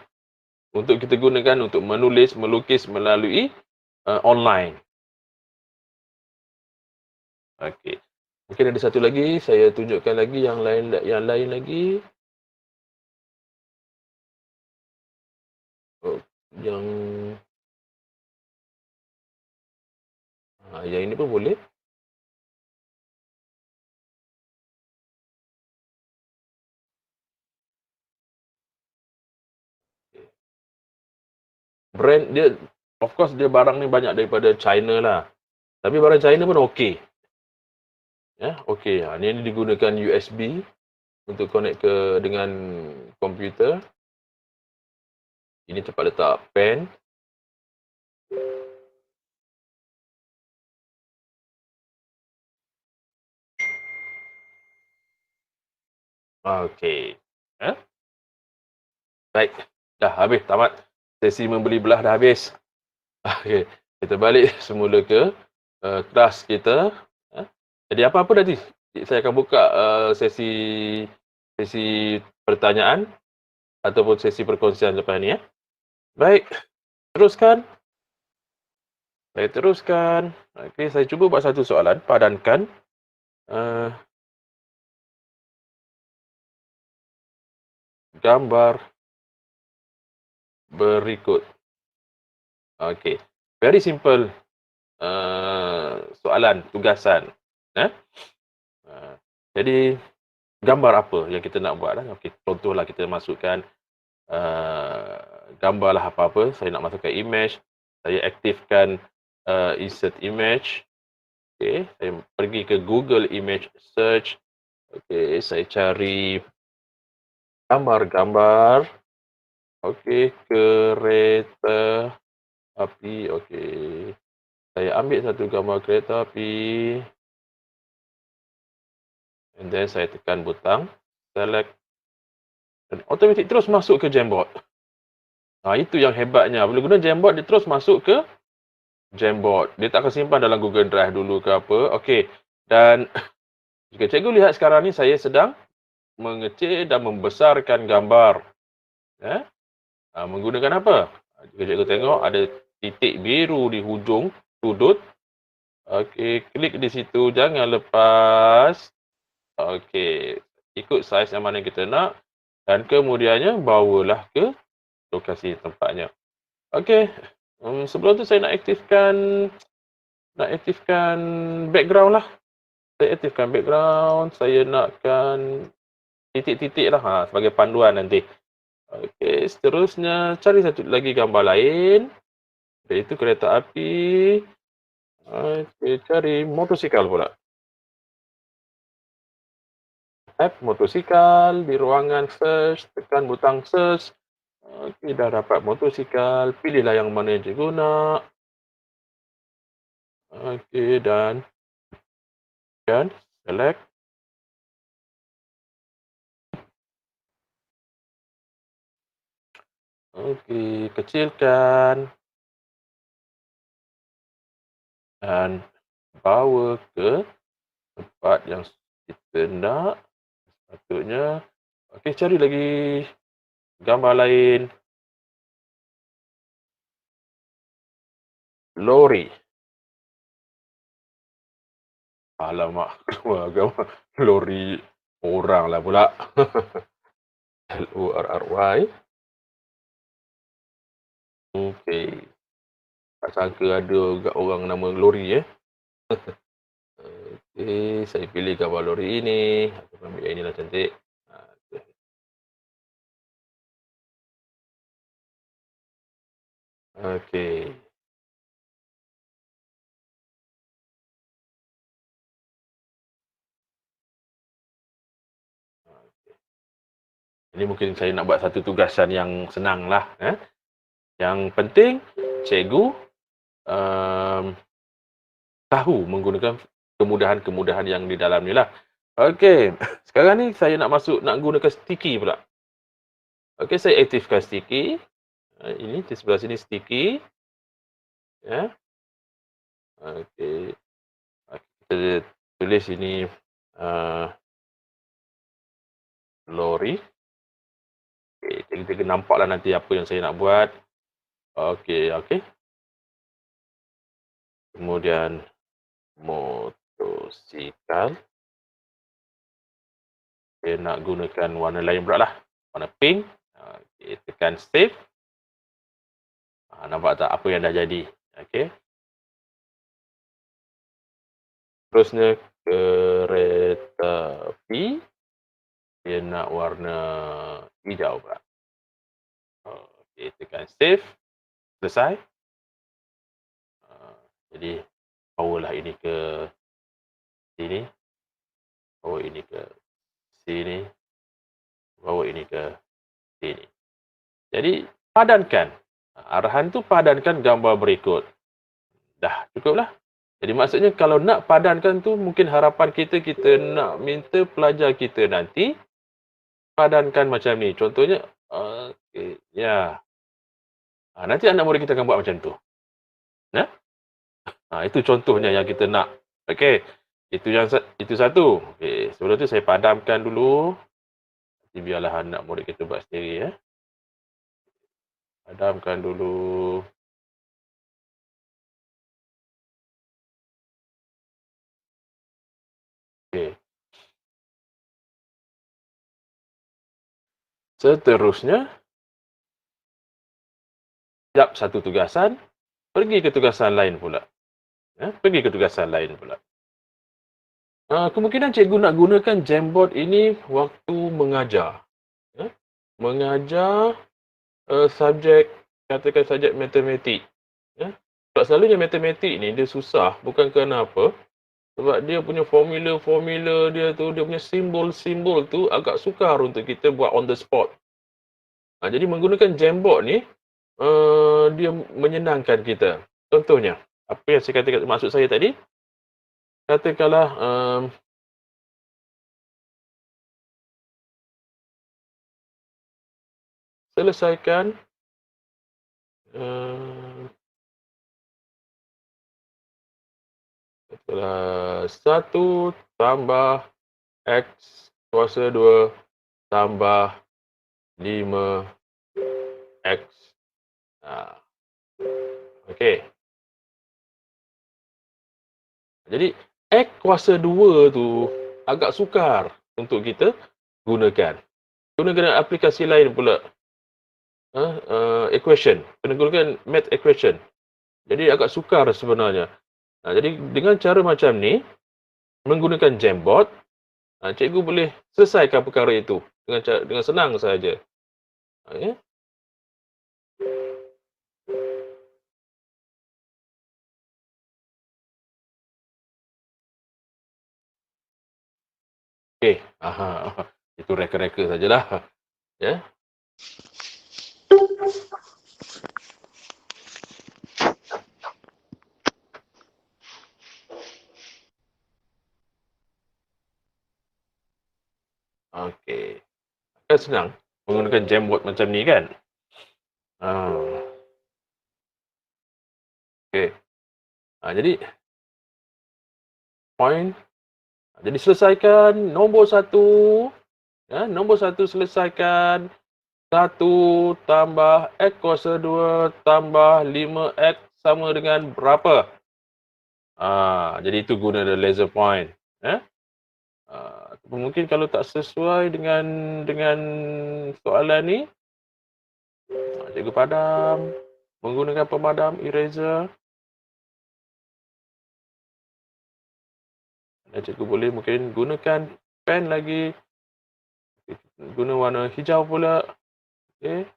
Untuk kita gunakan untuk menulis, melukis melalui online. Okey. Mungkin ada satu lagi, saya tunjukkan lagi yang lain lagi. Yang yang ini pun boleh. Brand dia, of course dia barang ni banyak daripada China lah. Tapi barang China pun okey. Okey. Ni digunakan USB untuk connect dengan komputer. Ini tempat letak pen. Okey. Baik. Dah habis, tamat. Sesi membeli belah dah habis. Okey. Kita balik semula ke kelas kita. Jadi apa-apa nanti saya akan buka sesi pertanyaan ataupun sesi perkongsian lepas ni. Baik. Teruskan. Saya teruskan. Okey, saya cuba buat satu soalan. Padankan. Gambar berikut. Okey. Very simple soalan, tugasan. Jadi, gambar apa yang kita nak buat? Okey, contohlah kita masukkan gambarlah apa-apa. Saya nak masukkan image. Saya aktifkan insert image. Okey, saya pergi ke Google Image Search. Okey, saya cari gambar-gambar. Okey, kereta api, okey. Saya ambil satu gambar kereta api, and then saya tekan butang select dan automatik terus masuk ke Jamboard. Itu yang hebatnya, bila guna Jamboard dia terus masuk ke Jamboard. Dia tak akan simpan dalam Google Drive dulu ke apa. Okey, dan jika cikgu lihat sekarang ni saya sedang mengecil dan membesarkan gambar. Menggunakan apa? Jika cikgu tengok ada titik biru di hujung sudut. Okey, klik di situ, jangan lepas. Okey, ikut saiz yang mana kita nak dan kemudiannya bawalah ke lokasi tempatnya. Okey, sebelum tu saya nak aktifkan background lah. Saya aktifkan background, saya nakkan titik-titik lah sebagai panduan nanti. Okey, seterusnya cari satu lagi gambar lain, iaitu kereta api. Okey, cari motosikal pula. Tab motosikal, di ruangan search, tekan butang search. Okey, dah dapat motosikal, pilihlah yang mana yang cikgu nak. Okey, dan select. Okey, kecilkan dan bawa ke tempat yang kita nak. Sepatutnya. Okey, cari lagi gambar lain. Lori. Alamak, keluar gambar lori orang lah pula. Lorry. Okey. Tak sangka ada orang nama lori Okey, saya pilih gambar lori ini. Aku ambil yang inilah cantik. Okey. Ini mungkin saya nak buat satu tugasan yang senang lah. Yang penting, cikgu tahu menggunakan kemudahan-kemudahan yang di dalam ni lah. Okey, sekarang ni saya nak gunakan sticky pula. Okey, saya aktifkan sticky. Ini di sebelah sini sticky. Okey. Kita tulis ini lori. Okey, kita nampaklah nanti apa yang saya nak buat. Okey. Kemudian motosikal. Saya nak gunakan warna lain pula lah. Warna pink. Okey, tekan save. Nampak tak apa yang dah jadi? Okey. Terusnya kereta api. Dia nak warna hijau pula. Okey, tekan save. Selesai. Jadi, bawalah ini ke sini. Bawa ini ke sini. Bawa ini ke sini. Jadi, padankan. Arahan tu padankan gambar berikut. Dah, cukuplah. Jadi maksudnya kalau nak padankan tu mungkin harapan kita nak minta pelajar kita nanti padankan macam ni. Contohnya, okey, ya. Nanti anak murid kita akan buat macam tu. Itu contohnya yang kita nak. Okey, itu satu. Okey, sebelum tu saya padamkan dulu. Nanti biarlah anak murid kita buat sendiri Padamkan dulu. Okey. Seterusnya, siap satu tugasan, pergi ke tugasan lain pula. Kemungkinan cikgu nak gunakan Jamboard ini waktu mengajar. Mengajar subjek, katakan subjek matematik. Sebab selalunya matematik ni dia susah, bukan kerana apa. Sebab dia punya formula dia tu, dia punya simbol-simbol tu agak sukar untuk kita buat on the spot. Jadi menggunakan Jamboard ni, dia menyenangkan kita. Contohnya, apa yang saya katakan maksud saya tadi, katakanlah, selesaikan, katakanlah 1 tambah X kuasa 2 tambah 5X. Okey. Jadi, X kuasa 2 tu agak sukar untuk kita gunakan. Guna dengan aplikasi lain pula. Equation. Kena gunakan math equation. Jadi agak sukar sebenarnya. Jadi dengan cara macam ni, menggunakan Jamboard, cikgu boleh selesaikan perkara itu dengan senang sahaja. Ya. Okey. Itu reka-reka sajalah. Ya. Okey. Kan senang menggunakan Jamboard macam ni kan? Okey. Jadi point. Jadi selesaikan nombor 1. Nombor 1 selesaikan 1 tambah X kuasa 2 tambah 5X sama dengan berapa? Jadi itu guna the laser point. Mungkin kalau tak sesuai dengan soalan ni, cikgu padam menggunakan pemadam eraser. Dan cikgu boleh mungkin gunakan pen lagi. Guna warna hijau pula. Okey.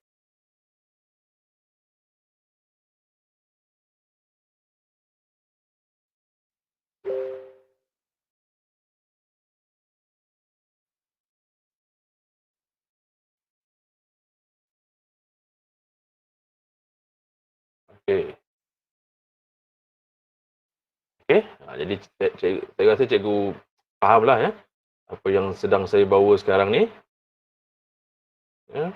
Okey. Okey. Jadi saya rasa cikgu fahamlah ya apa yang sedang saya bawa sekarang ni. Ya.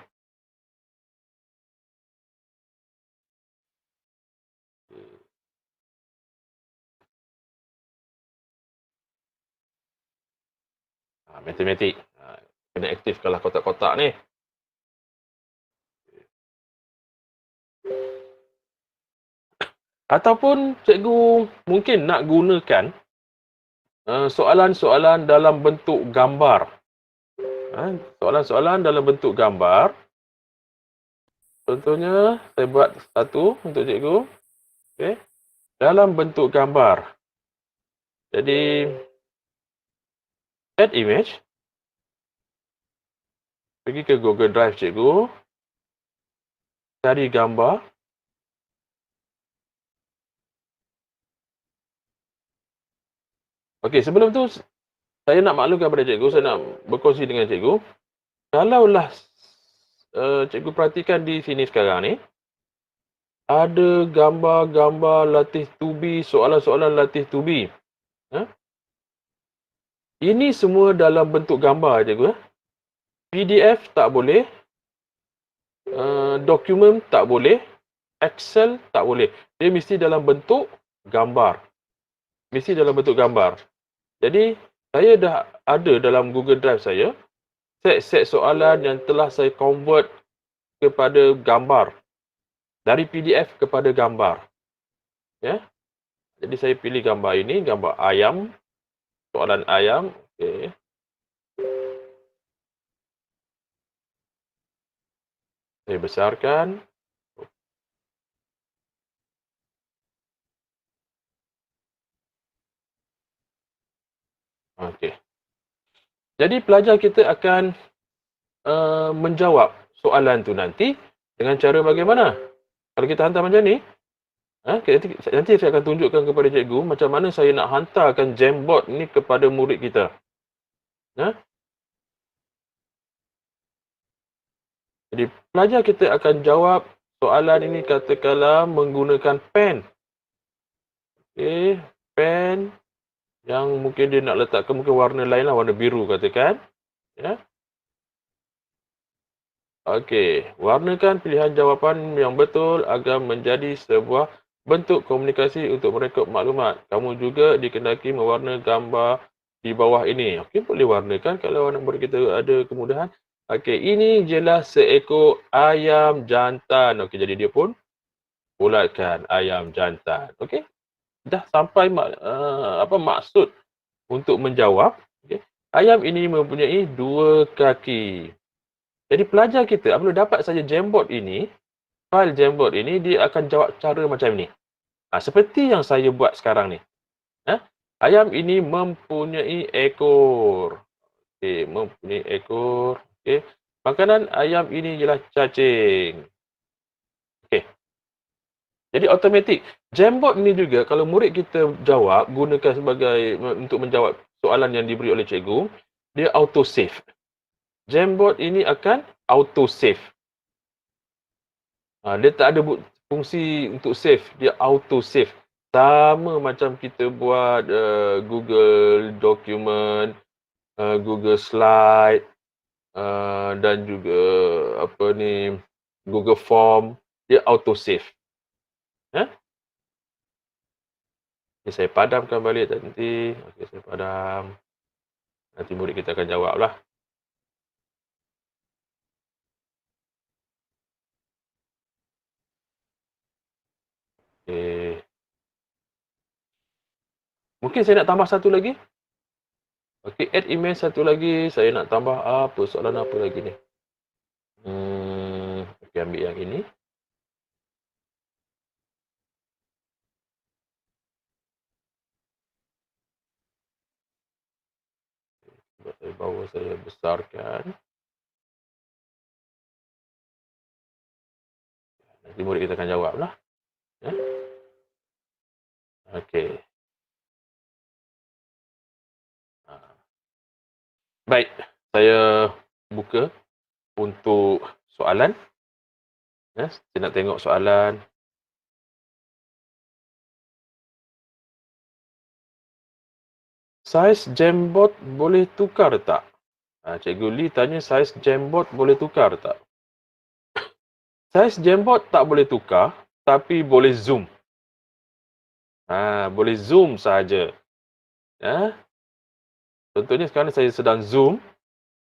Matematik. Kena aktifkanlah kotak-kotak ni. Ataupun cikgu mungkin nak gunakan soalan-soalan dalam bentuk gambar. Soalan-soalan dalam bentuk gambar. Contohnya, saya buat satu untuk cikgu. Okey. Dalam bentuk gambar. Jadi, add image. Pergi ke Google Drive cikgu. Cari gambar. Okey, sebelum tu saya nak maklumkan kepada cikgu, saya nak berkongsi dengan cikgu. Kalaulah cikgu perhatikan di sini sekarang ni, ada gambar-gambar latih tubi, soalan-soalan latih tubi. Ini semua dalam bentuk gambar cikgu. PDF tak boleh. Dokumen tak boleh. Excel tak boleh. Dia mesti dalam bentuk gambar. Mesti dalam bentuk gambar. Jadi, saya dah ada dalam Google Drive saya set-set soalan yang telah saya convert kepada gambar. Dari PDF kepada gambar. Ya. Jadi, saya pilih gambar ini, gambar ayam. Soalan ayam. Okey. Saya besarkan. Okey. Jadi pelajar kita akan menjawab soalan tu nanti dengan cara bagaimana? Kalau kita hantar macam ni, nanti saya akan tunjukkan kepada cikgu macam mana saya nak hantarkan Jamboard ni kepada murid kita. Jadi pelajar kita akan jawab soalan ini katakanlah menggunakan pen. Okey, pen yang mungkin dia nak letakkan mungkin warna lain lah, warna biru katakan. Ya. Okey, warnakan pilihan jawapan yang betul agar menjadi sebuah bentuk komunikasi untuk merekod maklumat. Kamu juga dikendaki mewarna gambar di bawah ini. Okey, boleh warnakan kalau anak murid kita ada kemudahan. Okey, ini jelas seekor ayam jantan. Okey, jadi dia pun bulatkan ayam jantan. Okey, dah sampai maksud untuk menjawab. Okey, ayam ini mempunyai 2 kaki. Jadi pelajar kita apabila dapat saja Jamboard ini, fail Jamboard ini, dia akan jawab cara macam ni. Seperti yang saya buat sekarang ni. Ayam ini mempunyai ekor. Okey, mempunyai ekor. Okey. Makanan ayam ini ialah cacing. Okey. Jadi automatik. Jamboard ni juga kalau murid kita jawab, gunakan sebagai untuk menjawab soalan yang diberi oleh cikgu, dia auto save. Jamboard ini akan auto save. Dia tak ada fungsi untuk save, dia auto save. Sama macam kita buat Google Document, Google Slide, dan juga Google Form, dia auto save. Okay, saya padamkan balik nanti. Okey, saya padam. Nanti murid kita akan jawablah. Okey. Mungkin saya nak tambah satu lagi. Okey, add email satu lagi. Saya nak tambah soalan apa lagi ni? Okey, ambil yang ini. Saya bawa, saya besarkan. Nanti murid kita akan jawablah. Okey. Baik, saya buka untuk soalan. Saya nak tengok soalan. Saiz Jamboard boleh tukar tak? Cikgu Lee tanya saiz Jamboard boleh tukar tak? Saiz Jamboard tak boleh tukar, tapi boleh zoom. Boleh zoom sahaja. Contohnya sekarang saya sedang zoom.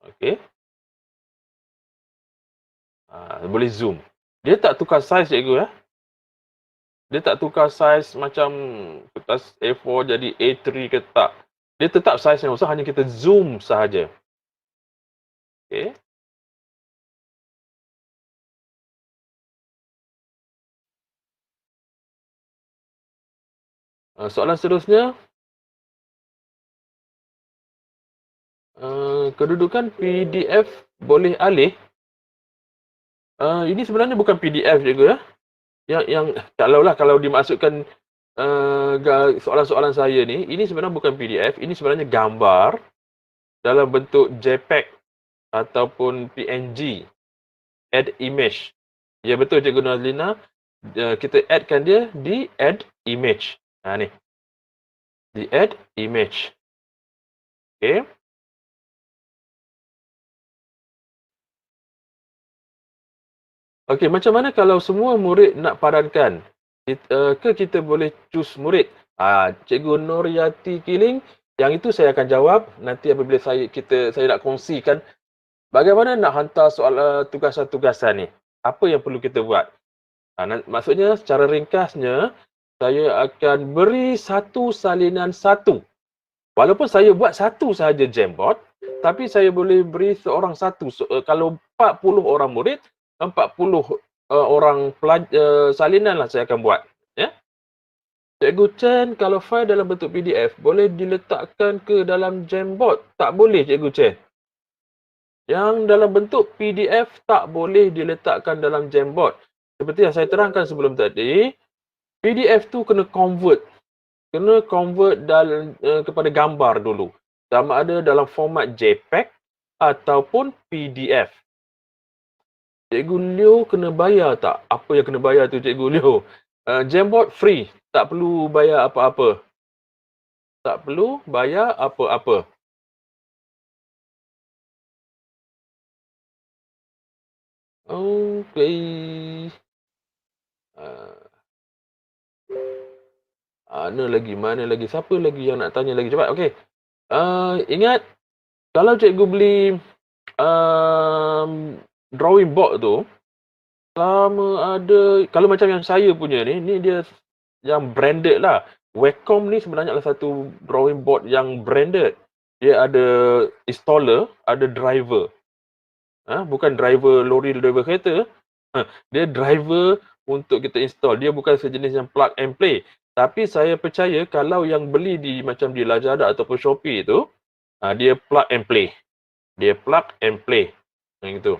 Okey. Boleh zoom. Dia tak tukar saiz cikgu. Dia tak tukar saiz macam kertas A4 jadi A3 ke tak. Dia tetap saiz yang besar, hanya kita zoom sahaja. Okey. Soalan seterusnya. Kedudukan PDF boleh alih. Ini sebenarnya bukan PDF cikgu. Kalau dimasukkan soalan-soalan saya ni, ini sebenarnya bukan PDF, ini sebenarnya gambar dalam bentuk JPEG ataupun PNG. Add image. Ya betul Cikgu Nazlina. Kita addkan dia di add image. Ni. Di add image. Okey. Okey, macam mana kalau semua murid nak padankan? Kita boleh choose murid? Cikgu Noryati Kiling, yang itu saya akan jawab nanti apabila saya nak kongsikan bagaimana nak hantar tugasan-tugasan ni. Apa yang perlu kita buat? Maksudnya secara ringkasnya, saya akan beri satu salinan satu. Walaupun saya buat satu sahaja Jamboard, tapi saya boleh beri seorang satu. Kalau 40 orang murid, 40 orang salinan lah saya akan buat. Cikgu Chen, kalau fail dalam bentuk PDF, boleh diletakkan ke dalam Jamboard? Tak boleh Cikgu Chen. Yang dalam bentuk PDF tak boleh diletakkan dalam Jamboard. Seperti yang saya terangkan sebelum tadi, PDF tu kena convert kepada gambar dulu. Sama ada dalam format JPEG ataupun PDF. Cikgu Leo kena bayar tak? Apa yang kena bayar tu Cikgu Leo? Jamboard free. Tak perlu bayar apa-apa. Tak perlu bayar apa-apa. Okey. Mana lagi? Siapa lagi yang nak tanya lagi? Cepat, okey. Ingat, kalau cikgu beli drawing board tu, sama ada, kalau macam yang saya punya ni dia yang branded lah. Wacom ni sebenarnya adalah satu drawing board yang branded. Dia ada installer, ada driver. Bukan driver lori, driver kereta. Dia driver untuk kita install. Dia bukan sejenis yang plug and play. Tapi saya percaya kalau yang beli di macam di Lazada ataupun Shopee tu, dia plug and play. Dia plug and play. Yang itu.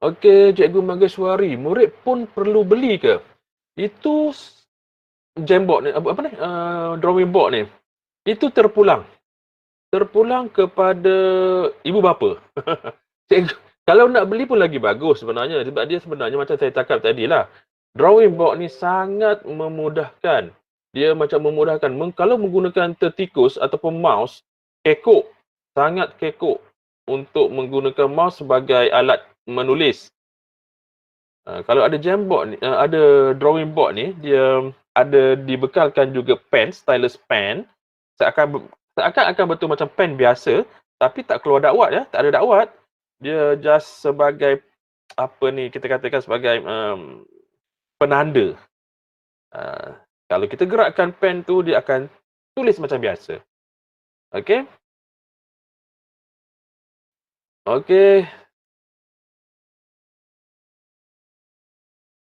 Okey, Cikgu Mageswari, murid pun perlu beli ke? Itu Jamboard ni, apa ni? Drawing board ni. Itu terpulang kepada ibu bapa. Kalau nak beli pun lagi bagus sebenarnya, sebab dia sebenarnya macam saya cakap tadi lah, drawing board ni sangat memudahkan. Dia macam memudahkan. Kalau menggunakan tertikus ataupun mouse, kekok. Sangat kekok untuk menggunakan mouse sebagai alat menulis. Kalau ada Jamboard ni, ada drawing board ni, dia ada dibekalkan juga pen, stylus pen. Seakan betul macam pen biasa, tapi tak keluar dakwat ya, tak ada dakwat. Dia just sebagai apa ni, kita katakan sebagai penanda. Kalau kita gerakkan pen tu, dia akan tulis macam biasa. Okey? Okey.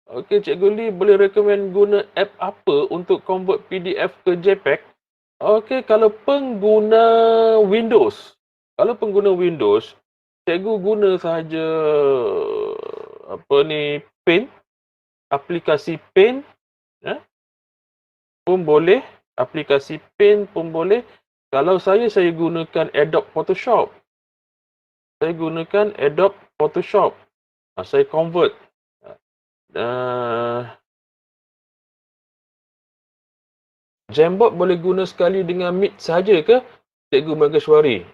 Okey, Cikgu Lee boleh recommend guna app apa untuk convert PDF ke JPEG? Okey, kalau pengguna Windows. Kalau pengguna Windows, cikgu guna sahaja apa ni, Paint, aplikasi Paint, pun boleh, aplikasi Paint pun boleh. Kalau saya gunakan Adobe Photoshop. Saya gunakan Adobe Photoshop. Saya convert. Jamboard boleh guna sekali dengan Meet sahaja ke? Cikgu Mageswari.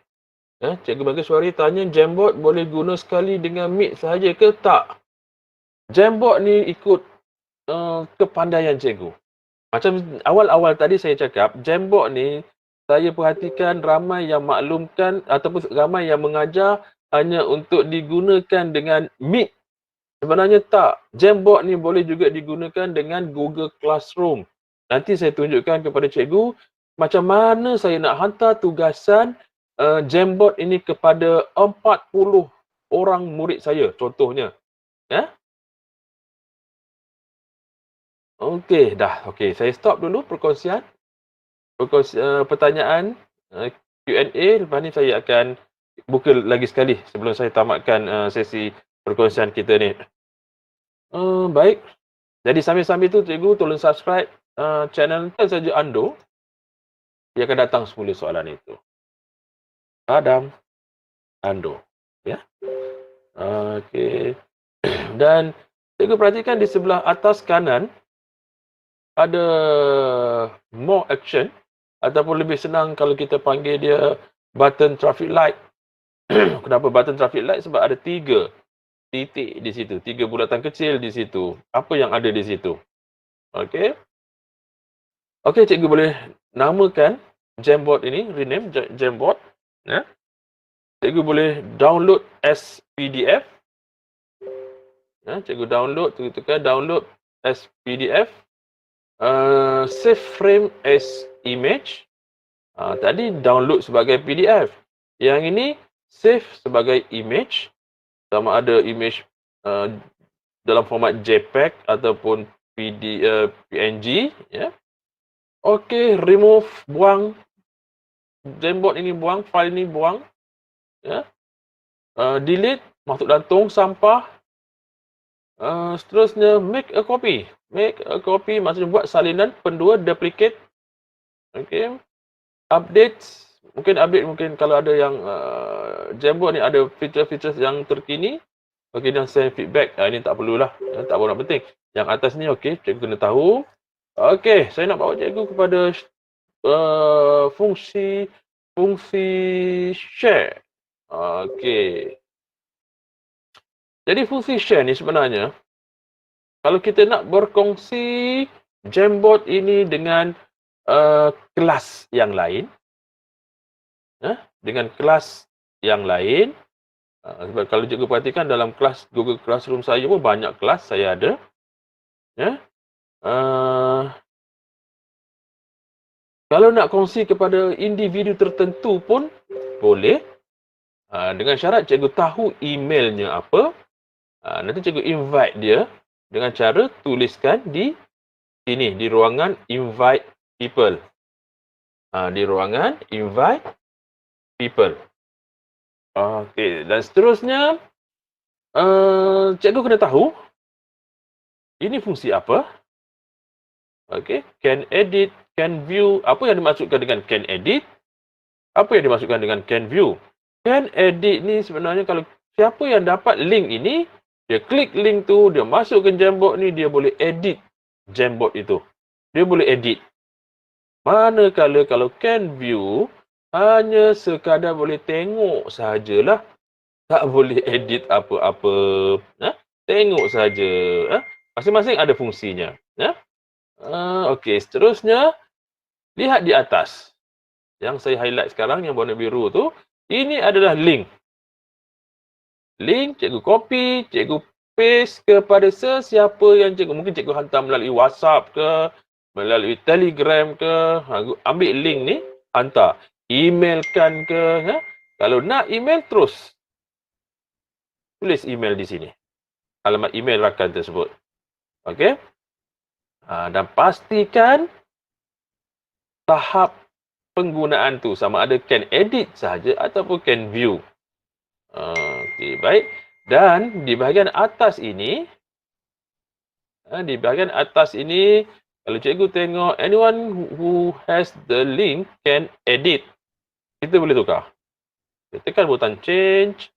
Cikgu Mageswari tanya, Jamboard boleh guna sekali dengan Meet sahaja ke? Tak. Jamboard ni ikut kepandaian cikgu. Macam awal-awal tadi saya cakap, Jamboard ni saya perhatikan ramai yang maklumkan ataupun ramai yang mengajar hanya untuk digunakan dengan Meet. Sebenarnya tak. Jamboard ni boleh juga digunakan dengan Google Classroom. Nanti saya tunjukkan kepada cikgu macam mana saya nak hantar tugasan Jamboard ini kepada 40 orang murid saya contohnya. Okey, dah. Okey, saya stop dulu perkongsian pertanyaan Q&A. Lepas ni saya akan buka lagi sekali sebelum saya tamatkan sesi perkongsian kita ni. Baik. Jadi sambil-sambil tu cikgu tolong subscribe channel Kan Saja Ando. Dia akan datang semula soalan itu. Adam Ando. Ya. Okey. Dan cikgu perhatikan di sebelah atas kanan ada more action ataupun lebih senang kalau kita panggil dia button traffic light. Kenapa button traffic light? Sebab ada 3 titik di situ, 3 bulatan kecil di situ. Apa yang ada di situ? Okey. Okey, cikgu boleh namakan Jamboard ini, rename Jamboard. Cikgu boleh download as PDF. Cikgu download, tekan download as PDF. Save frame as image. Tadi download sebagai PDF. Yang ini save sebagai image. Sama ada image dalam format JPEG ataupun PNG. Okey, remove, buang. Jamboard ini buang, file ini buang. Delete, masuk dalam tong sampah. Seterusnya, make a copy. Make a copy maksudnya buat salinan. Pendua, duplicate. Okey. Update, mungkin update, mungkin kalau ada yang Jamboard ni ada feature-feature yang terkini, okey, dan send feedback. Ini tak perlulah, tak berapa penting. Yang atas ni okey, cikgu kena tahu. Okey, saya nak bawa cikgu kepada fungsi share. Okey. Jadi fungsi share ni sebenarnya, kalau kita nak berkongsi Jamboard ini dengan kelas yang lain, dengan kelas yang lain, sebab kalau cikgu perhatikan dalam kelas Google Classroom saya pun banyak kelas saya ada. Kalau nak kongsi kepada individu tertentu pun boleh. Dengan syarat cikgu tahu emailnya apa. Nanti cikgu invite dia dengan cara tuliskan di sini, di ruangan invite people. Di ruangan invite people. Okey, dan seterusnya cikgu kena tahu ini fungsi apa. Okey, can edit, can view. Apa yang dimaksudkan dengan can edit? Apa yang dimaksudkan dengan can view? Can edit ni sebenarnya kalau siapa yang dapat link ini, dia klik link tu, dia masuk ke Jamboard ni, dia boleh edit Jamboard itu. Dia boleh edit. Manakala kalau can view, hanya sekadar boleh tengok sahajalah. Tak boleh edit apa-apa. Tengok saja. Masing-masing ada fungsinya. Okey, seterusnya, lihat di atas. Yang saya highlight sekarang, yang warna biru tu, ini adalah link. Link, cikgu copy, cikgu paste kepada sesiapa yang cikgu. Mungkin cikgu hantar melalui WhatsApp ke, melalui Telegram ke. Ambil link ni, hantar. Emailkan ke. Kalau nak email, terus tulis email di sini. Alamat email rakan tersebut. Okey. Dan pastikan tahap penggunaan tu sama ada can edit sahaja ataupun can view. Okey, baik. Dan di bahagian atas ini, kalau cikgu tengok anyone who has the link can edit. Kita boleh tukar. Tekan butang change.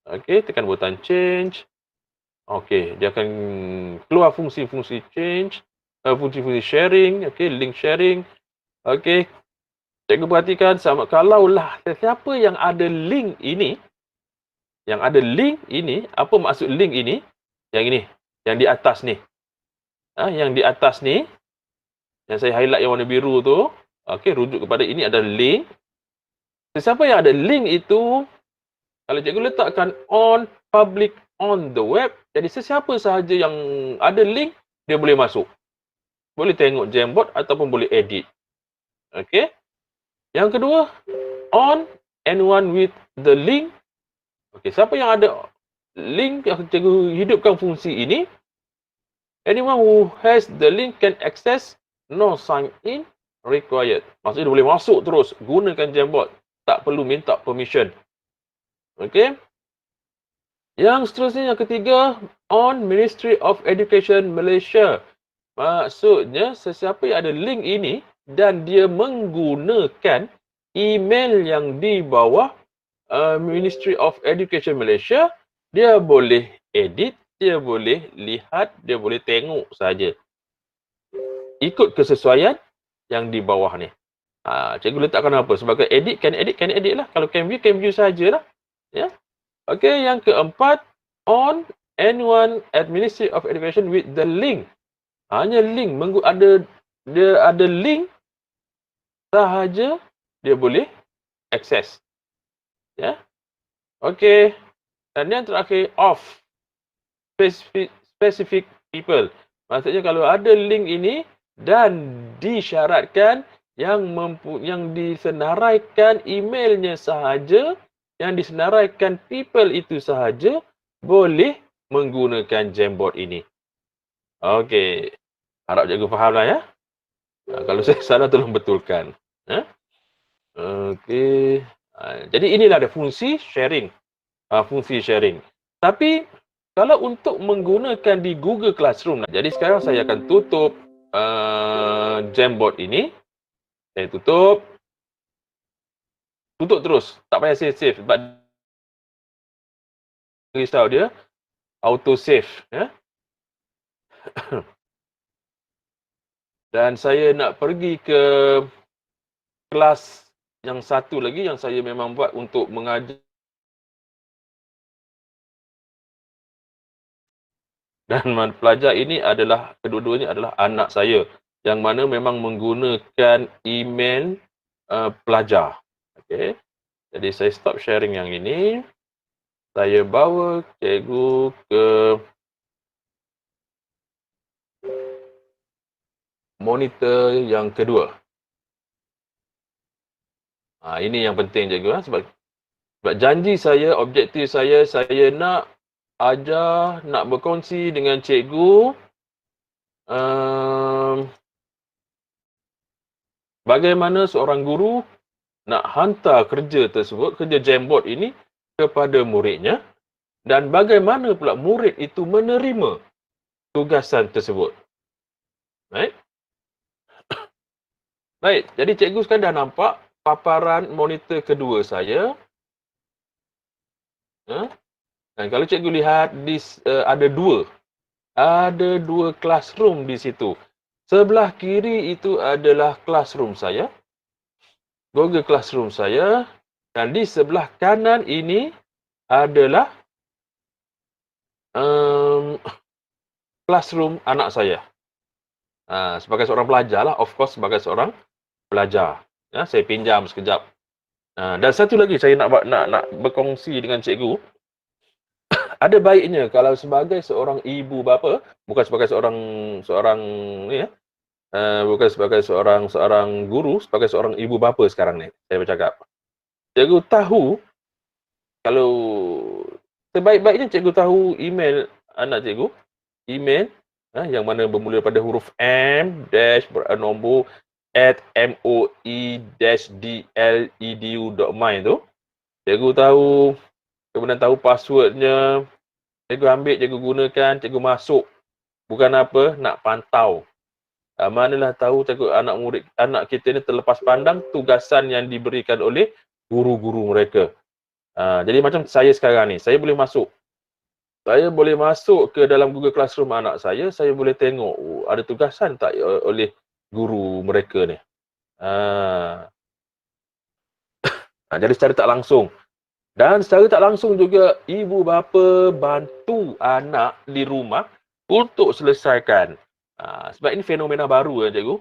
Okey, tekan butang change. Okey, dia akan keluar fungsi-fungsi change, fungsi-fungsi sharing, okey, link sharing. Okey. Cikgu perhatikan sama kalaulah sesiapa yang ada link ini, apa maksud link ini? Yang ini, yang di atas ni. Yang di atas ni, yang saya highlight yang warna biru tu, okey, rujuk kepada ini adalah link. Sesiapa yang ada link itu, kalau cikgu letakkan on public on the web, jadi sesiapa sahaja yang ada link, dia boleh masuk. Boleh tengok Jamboard ataupun boleh edit. Okey. Yang kedua, on anyone with the link. Okey, siapa yang ada link yang cikgu hidupkan fungsi ini, anyone who has the link can access, no sign in required. Maksudnya dia boleh masuk terus gunakan Jamboard, tak perlu minta permission. Okey. Yang seterusnya, yang ketiga, on Ministry of Education Malaysia. Maksudnya sesiapa yang ada link ini dan dia menggunakan email yang di bawah Ministry of Education Malaysia, dia boleh edit, dia boleh lihat, dia boleh tengok saja. Ikut kesesuaian yang di bawah ni. Cikgu letakkan apa? Sebagai edit, can edit lah. Kalau can view sajalah. Ya. Okey, yang keempat, on anyone at Ministry of Education with the link. Hanya link, dia ada link sahaja dia boleh akses. Ya. Okey. Dan yang terakhir, off specific people. Maksudnya kalau ada link ini dan disyaratkan yang disenaraikan emailnya sahaja, yang disenaraikan people itu sahaja boleh menggunakan Jamboard ini. Okey. Harap cikgu fahamlah ya. Kalau saya salah tolong betulkan. Okey. Jadi inilah ada fungsi sharing. Fungsi sharing. Tapi kalau untuk menggunakan di Google Classroom, jadi sekarang saya akan tutup Jamboard ini. Saya tutup. tutup terus. Tak payah save. Sebab risau dia auto save. Ya. Dan saya nak pergi ke kelas yang satu lagi yang saya memang buat untuk mengajar. Dan pelajar ini adalah, kedua-duanya adalah anak saya. Yang mana memang menggunakan email pelajar. Okay. Jadi saya stop sharing yang ini. Saya bawa cikgu ke monitor yang kedua. Ini yang penting cikgu. Sebab janji saya, objektif saya nak ajar, nak berkongsi dengan cikgu bagaimana seorang guru nak hantar kerja tersebut, kerja Jamboard ini kepada muridnya, dan bagaimana pula murid itu menerima tugasan tersebut. Baik. Baik, jadi cikgu sekarang dah nampak paparan monitor kedua saya. Dan kalau cikgu lihat, ada dua classroom di situ. Sebelah kiri itu adalah classroom saya, Google Classroom saya, dan di sebelah kanan ini adalah classroom anak saya. Sebagai seorang pelajar lah, of course sebagai seorang pelajar. Ya, saya pinjam sekejap. Dan satu lagi saya nak berkongsi dengan cikgu. Ada baiknya kalau sebagai seorang ibu bapa, bukan sebagai seorang ni ya, bukan sebagai seorang guru, sebagai seorang ibu bapa sekarang ni saya bercakap. Cikgu tahu, kalau sebaik-baiknya cikgu tahu email anak cikgu, email yang mana bermula pada huruf M dash nombor @moi-dledu.my tu. Cikgu tahu, kemudian tahu passwordnya, cikgu ambil, cikgu gunakan, cikgu masuk. Bukan apa, nak pantau. Manalah tahu cikgu anak kita ni terlepas pandang tugasan yang diberikan oleh guru-guru mereka. Jadi macam saya sekarang ni, saya boleh masuk. Saya boleh masuk ke dalam Google Classroom anak saya boleh tengok ada tugasan tak oleh guru mereka ni. Jadi secara tak langsung. Dan secara tak langsung juga, ibu bapa bantu anak di rumah untuk selesaikan. Sebab ini fenomena baru ya cikgu.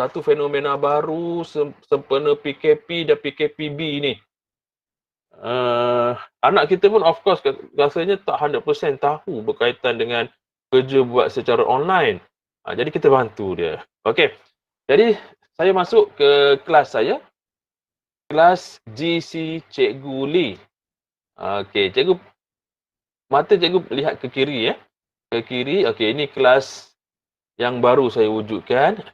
Satu fenomena baru sempena PKP dan PKPB ni. Anak kita pun of course rasanya tak 100% tahu berkaitan dengan kerja buat secara online. Jadi kita bantu dia. Okey. Jadi saya masuk ke kelas saya. Kelas GC Cikgu Lee. Okey, cikgu, mata cikgu lihat ke kiri ya. Ke kiri. Okey, ini kelas yang baru saya wujudkan.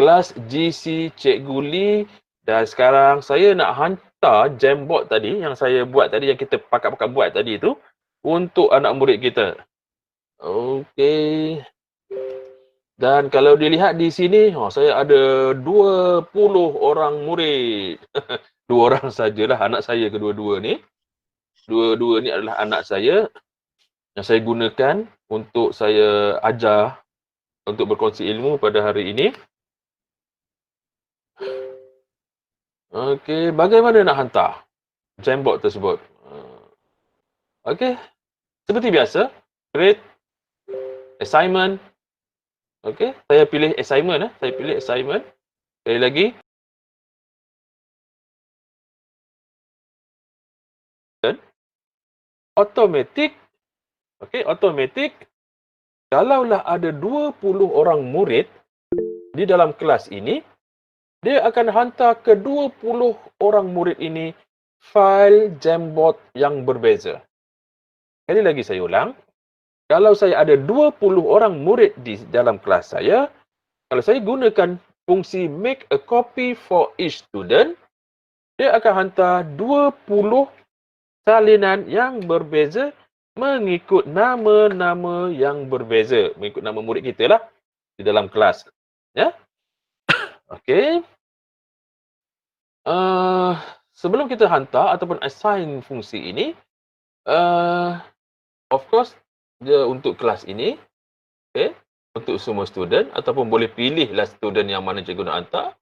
Kelas GC Cikgu Lee. Dan sekarang saya nak hantar Jamboard tadi yang saya buat tadi, yang kita pakat-pakat buat tadi tu, untuk anak murid kita. Okey. Dan kalau dilihat di sini, saya ada 20 orang murid. 2 orang sajalah anak saya kedua-dua ni. Dua-dua ni adalah anak saya yang saya gunakan untuk saya ajar, untuk berkongsi ilmu pada hari ini. Okey, bagaimana nak hantar Jamboard tersebut? Okey, seperti biasa, create assignment. Okey, saya pilih assignment. Saya pilih assignment. Sekali lagi. Automatic. Okey, automatic. Kalaulah ada 20 orang murid di dalam kelas ini, dia akan hantar ke 20 orang murid ini fail Jamboard yang berbeza. Sekali lagi saya ulang. Kalau saya ada 20 orang murid di dalam kelas saya, kalau saya gunakan fungsi make a copy for each student, dia akan hantar 20 salinan yang berbeza mengikut nama-nama yang berbeza. Mengikut nama murid kita lah di dalam kelas. Ya? Okey. sebelum kita hantar ataupun assign fungsi ini, of course, dia untuk kelas ini, okey, untuk semua student ataupun boleh pilihlah student yang mana cikgu nak hantar.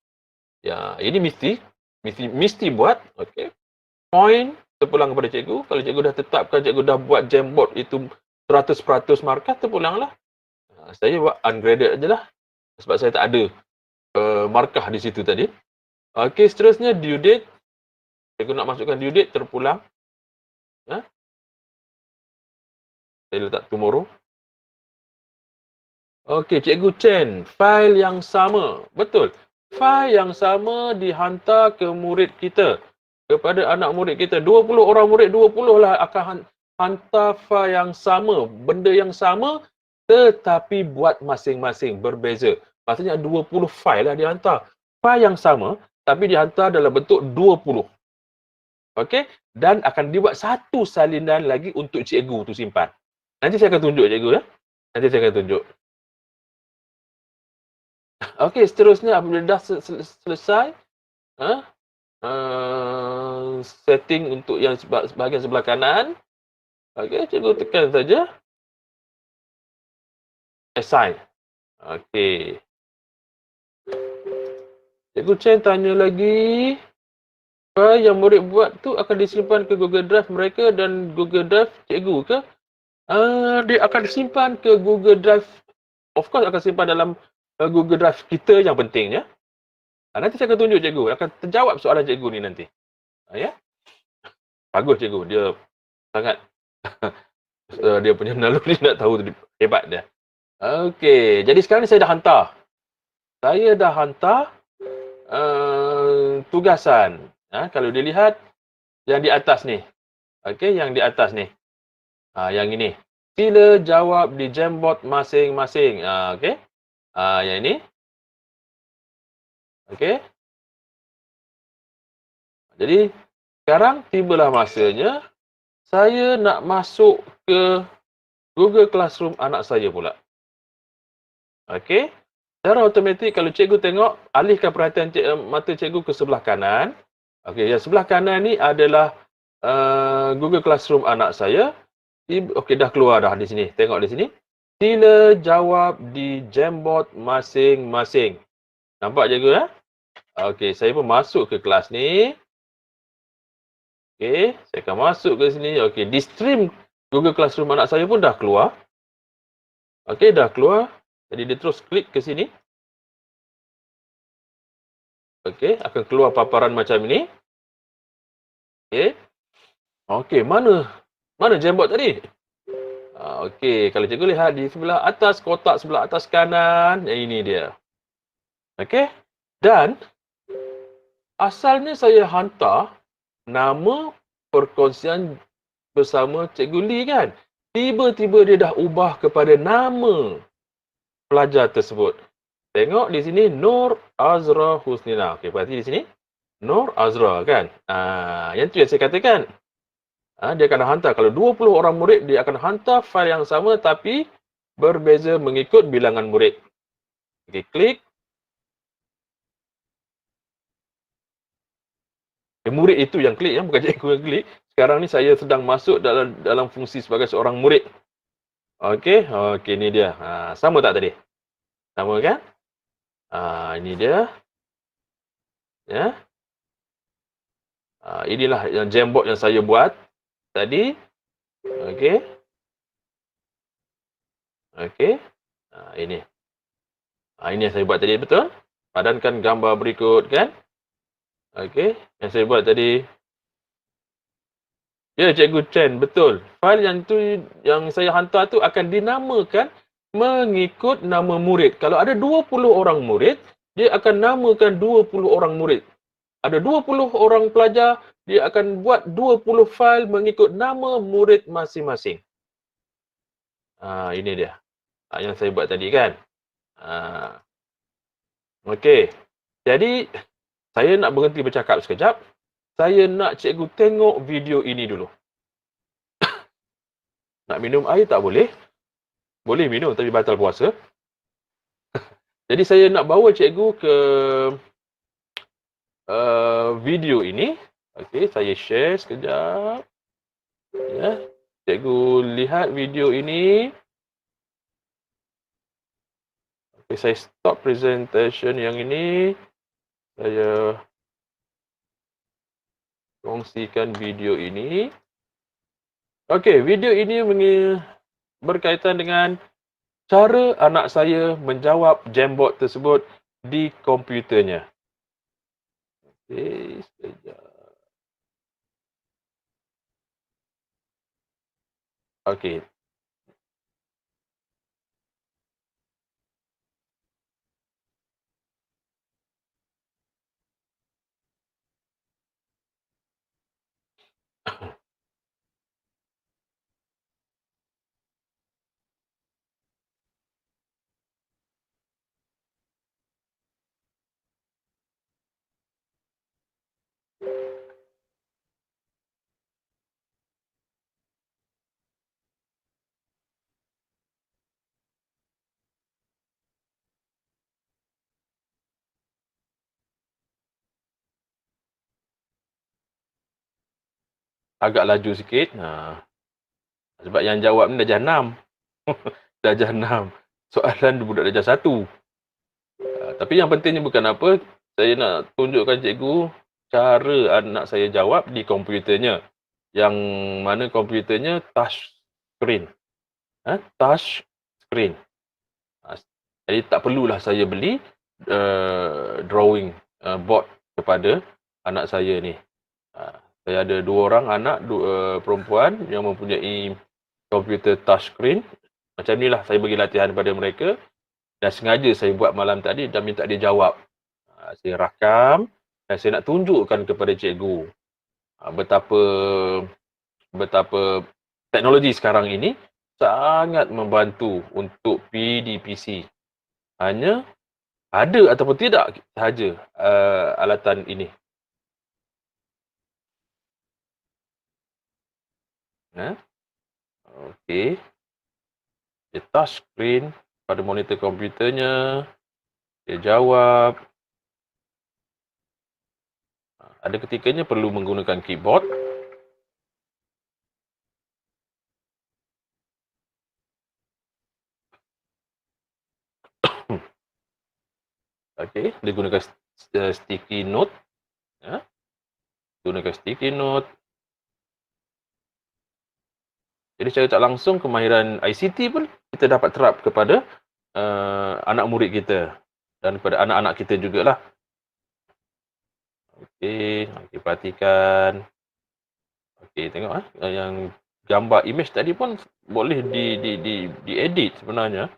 Ya, ini mesti buat, okey. Point terpulang kepada cikgu. Kalau cikgu dah tetapkan, cikgu dah buat Jamboard itu 100% markah, terpulanglah. Saya buat ungraded ajalah sebab saya tak ada markah di situ tadi. Okey, seterusnya due date. Cikgu nak masukkan due date, terpulang. Saya letak tomorrow. Okey, Cikgu Chen, fail yang sama. Betul. Fail yang sama dihantar ke murid kita. Kepada anak murid kita. 20 orang murid, 20 lah akan hantar fail yang sama. Benda yang sama, tetapi buat masing-masing, berbeza. Maksudnya 20 fail lah dihantar. Fail yang sama, tapi dihantar dalam bentuk 20. Okey? Dan akan dibuat satu salinan lagi untuk cikgu tu simpan. Nanti saya akan tunjuk cikgu ya. Nanti saya akan tunjuk. Okey, seterusnya apabila dah selesai setting untuk yang bahagian sebelah kanan. Okey, cikgu tekan saja assign. Okey. Cikgu Chen tanya lagi, file yang murid buat tu akan disimpan ke Google Drive mereka dan Google Drive cikgu ke? Dia akan disimpan ke Google Drive. Of course akan simpan dalam Google Drive kita yang pentingnya. Nanti saya akan tunjuk cikgu, akan terjawab soalan cikgu ni nanti. Ya. Bagus cikgu, dia sangat dia punya naluri nak tahu hebat dia. Okey, jadi sekarang ni saya dah hantar. Saya dah hantar tugasan. Kalau dilihat yang di atas ni. Okey, yang di atas ni. Yang ini. Sila jawab di Jamboard masing-masing. Okey. Yang ini. Okey. Jadi, sekarang tibalah masanya saya nak masuk ke Google Classroom anak saya pula. Okey. Secara automatik kalau cikgu tengok, alihkan perhatian mata cikgu ke sebelah kanan. Okey, yang sebelah kanan ni adalah Google Classroom anak saya. Okey, dah keluar dah di sini. Tengok di sini. Sila jawab di Jamboard masing-masing. Nampak cikgu ya? Okey, saya pun masuk ke kelas ni. Okey, saya akan masuk ke sini. Okey, di stream Google Classroom anak saya pun dah keluar. Okey, dah keluar. Jadi dia terus klik ke sini. Okey, akan keluar paparan macam ini. Okey. Okey, mana Jamboard tadi? Okey, kalau cikgu lihat di sebelah atas, kotak sebelah atas kanan, ini dia. Okey. Dan asalnya saya hantar nama perkongsian bersama Cikgu Lee kan. Tiba-tiba dia dah ubah kepada nama pelajar tersebut. Tengok di sini Nur Azra Husnina. Okey, berarti di sini Nur Azra kan. Yang tu yang saya katakan. Dia akan hantar, kalau 20 orang murid, dia akan hantar fail yang sama tapi berbeza mengikut bilangan murid. Okey, klik. Murid itu yang klik, bukan cikgu yang klik. Sekarang ni saya sedang masuk dalam fungsi sebagai seorang murid. Okey, ni dia. Sama tak tadi? Sama kan? Ini dia. Ya. Inilah yang Jamboard yang saya buat tadi. Okey. Okey. Ini. Ini yang saya buat tadi, betul? Padankan gambar berikut kan? Okey, yang saya buat tadi. Ya, Cikgu Chen, betul. Fail yang saya hantar tu akan dinamakan mengikut nama murid. Kalau ada 20 orang murid, dia akan namakan 20 orang murid. Ada 20 orang pelajar, dia akan buat 20 fail mengikut nama murid masing-masing. Ini dia. Yang saya buat tadi kan. Okey. Jadi, saya nak berhenti bercakap sekejap. Saya nak cikgu tengok video ini dulu. Nak minum air tak boleh? Boleh minum tapi batal puasa. Jadi saya nak bawa cikgu ke video ini. Okey, saya share sekejap. Ya. Cikgu lihat video ini. Okey, saya stop presentation yang ini. Saya kongsikan video ini. Okey, video ini berkaitan dengan cara anak saya menjawab Jamboard tersebut di komputernya. Okey, sekejap. Okey. Agak laju sikit. Sebab yang jawab ni darjah 6. Darjah 6. Soalan budak darjah 1. Tapi yang pentingnya bukan apa, saya nak tunjukkan cikgu cara anak saya jawab di komputernya. Yang mana komputernya touch screen. Touch screen. Jadi tak perlulah saya beli drawing board kepada anak saya ni. Saya ada 2 orang anak perempuan yang mempunyai komputer touch screen. Macam inilah saya bagi latihan kepada mereka. Dan sengaja saya buat malam tadi dan minta dia jawab. Saya rakam dan saya nak tunjukkan kepada cikgu betapa teknologi sekarang ini sangat membantu untuk PDPC. Hanya ada ataupun tidak sahaja alatan ini. Okey. Dia touch screen pada monitor komputernya. Dia jawab. Ada ketikanya perlu menggunakan keyboard. Okey, dia gunakan sticky note. Gunakan sticky note. Jadi secara tak langsung kemahiran ICT pun kita dapat terap kepada anak murid kita dan kepada anak-anak kita jugalah. Okey, perhatikan. Okey, tengok yang gambar image tadi pun boleh diedit sebenarnya.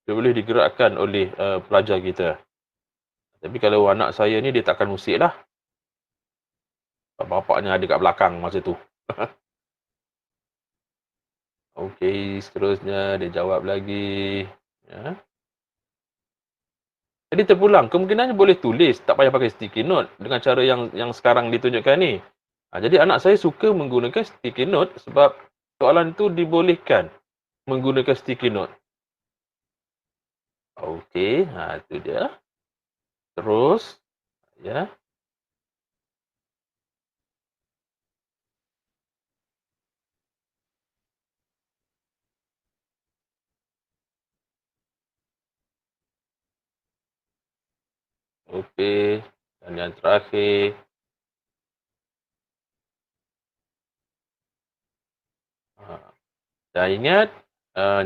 Dia boleh digerakkan oleh pelajar kita. Tapi kalau anak saya ni dia takkan musik lah. Bapaknya ada kat belakang masa tu. Okey, seterusnya dia jawab lagi. Jadi terpulang, kemungkinannya boleh tulis, tak payah pakai sticky note dengan cara yang sekarang ditunjukkan ni. Jadi anak saya suka menggunakan sticky note sebab soalan tu dibolehkan menggunakan sticky note. Okey, itu dia. Terus, Okey, dan yang terakhir. Dan ingat,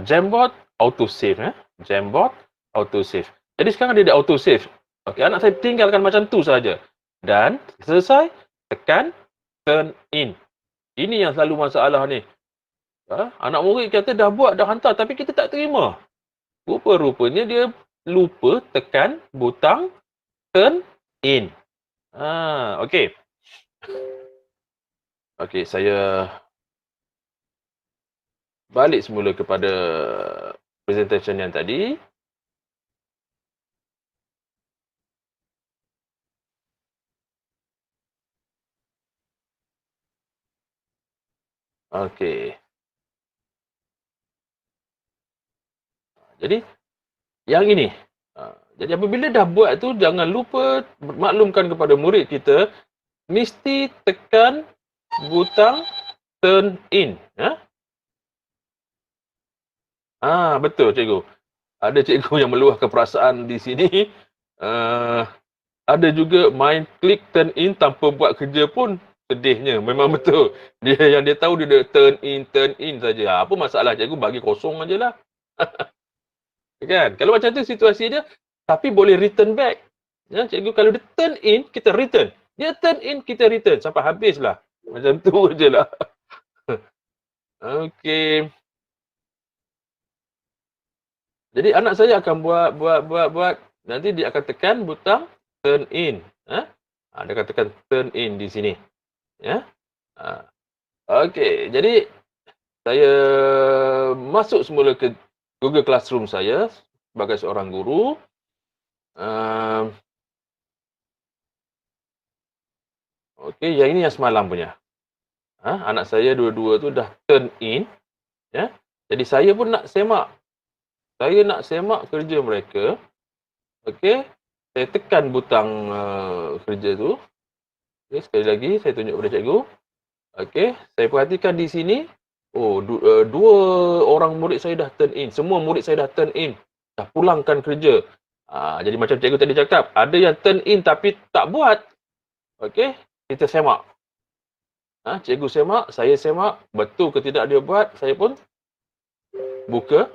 Jamboard autosave. Jamboard autosave. Jadi sekarang dia ada autosave. Okey, anak saya tinggalkan macam tu saja. Dan selesai, tekan turn in. Ini yang selalu masalah ni. Anak murid kata dah buat, dah hantar tapi kita tak terima. Rupa-rupanya dia lupa tekan butang turn in. Okey. Okey, saya balik semula kepada presentation yang tadi. Okey. Jadi, yang ini. Jadi apabila dah buat tu, jangan lupa maklumkan kepada murid kita mesti tekan butang turn in. Betul cikgu. Ada cikgu yang meluahkan perasaan di sini. Ada juga main klik turn in tanpa buat kerja pun, sedihnya. Memang betul. Dia yang dia tahu dia turn in saja. Apa masalah cikgu, bagi kosong ajalah. Kan? Kalau macam tu situasi dia, tapi boleh return back. Ya, cikgu kalau dia turn in, kita return. Dia turn in, kita return sampai habislah. Macam tu ajalah. Okey. Jadi anak saya akan buat. Nanti dia akan tekan butang turn in. Dia akan tekan turn in di sini. Ya. Okey, jadi saya masuk semula ke Google Classroom saya sebagai seorang guru. Okey, yang ini yang semalam punya. Anak saya dua-dua tu dah turn in. Ya. Jadi saya pun nak semak. Saya nak semak kerja mereka. Okey, saya tekan butang kerja tu. Okay, sekali lagi saya tunjuk kepada cikgu. Okey, saya perhatikan di sini. Dua orang murid saya dah turn in. Semua murid saya dah turn in. Dah pulangkan kerja. Jadi macam cikgu tadi cakap, ada yang turn in tapi tak buat. Okey, kita semak. Cikgu semak, saya semak. Betul ke tidak dia buat, saya pun buka.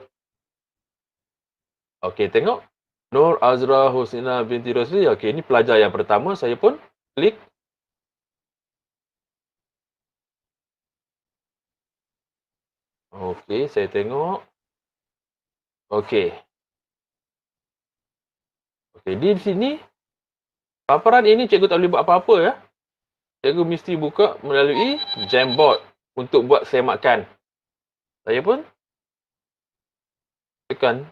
Okey, tengok. Nur Azra Husnina binti Rosli. Okey, ini pelajar yang pertama. Saya pun klik. Okey, saya tengok. Okey. Okey, di sini paparan ini cikgu tak boleh buat apa-apa ya. Cikgu mesti buka melalui Jamboard untuk buat semakan. Saya pun tekan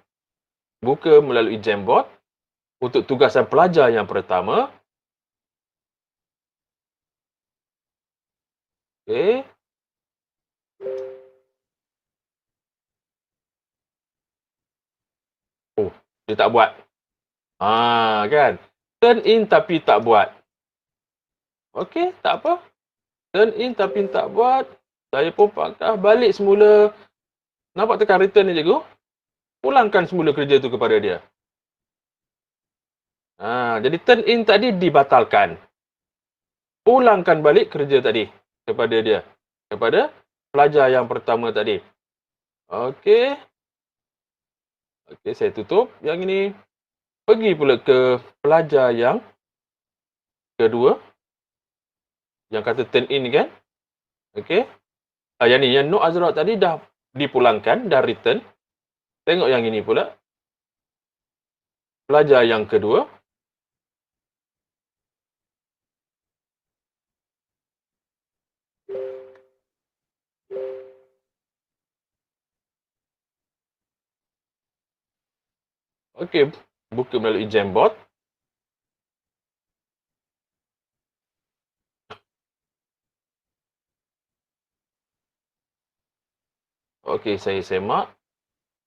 buka melalui Jamboard untuk tugasan pelajar yang pertama. Okey. Dia tak buat. Kan? Turn in tapi tak buat. Okey, tak apa. Turn in tapi tak buat. Saya pun balik semula. Nampak tekan return ni cikgu? Pulangkan semula kerja tu kepada dia. Jadi turn in tadi dibatalkan. Pulangkan balik kerja tadi kepada dia. Kepada pelajar yang pertama tadi. Okey. Okey, saya tutup yang ini. Pergi pula ke pelajar yang kedua. Yang kata turn in ni kan. Okey. Yang ni, yang Nur Azra tadi dah dipulangkan, dah return. Tengok yang ini pula. Pelajar yang kedua. Okey, buka melalui Jamboard. Okey, saya semak.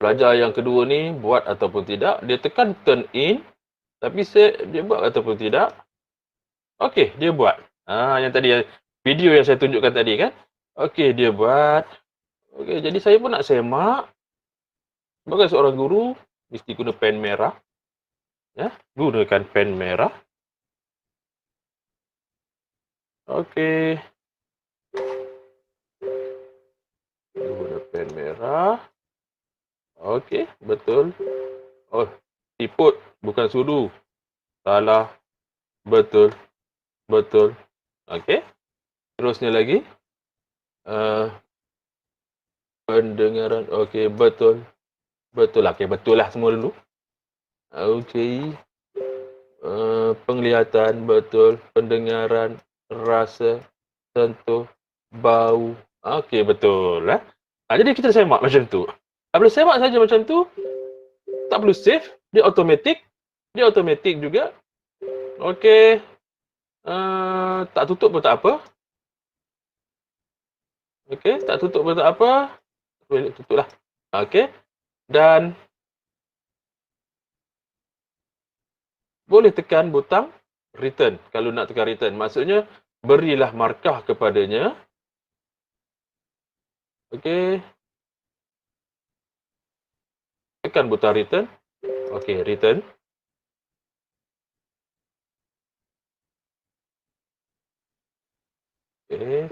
Pelajar yang kedua ni buat ataupun tidak. Dia tekan turn in. Tapi dia buat ataupun tidak. Okey, dia buat. Yang tadi, video yang saya tunjukkan tadi kan. Okey, dia buat. Okey, jadi saya pun nak semak. Sebagai seorang guru, mesti guna pen merah. Ya, gunakan pen merah. Okey. Guna pen merah. Okey, betul. Siput, bukan sudu. Salah. Betul. Betul. Okey. Terusnya lagi. Pendengaran. Okey, betul. Betul lah. Okey, betul lah semua dulu. Okey. Penglihatan, betul. Pendengaran, rasa, sentuh, bau. Okey, betul. Jadi kita semak macam tu. Bila semak saja macam tu, tak perlu save. Dia automatik. Dia automatik juga. Okey. Tak tutup pun tak apa. Okey, tak tutup pun tak apa. Tutuplah. Okey. Dan boleh tekan butang return kalau nak tekan return. Maksudnya berilah markah kepadanya. Okey, tekan butang return. Okey, return. Okey.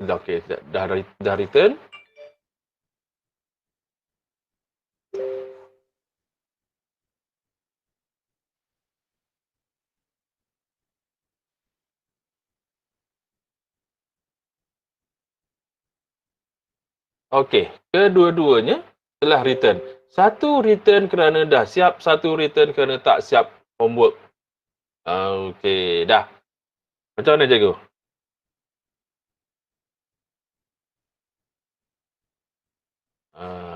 Dah okey, dah return. Okey, kedua-duanya telah return. Satu return kerana dah siap, satu return kerana tak siap homework. Okey, dah. Macam mana cikgu?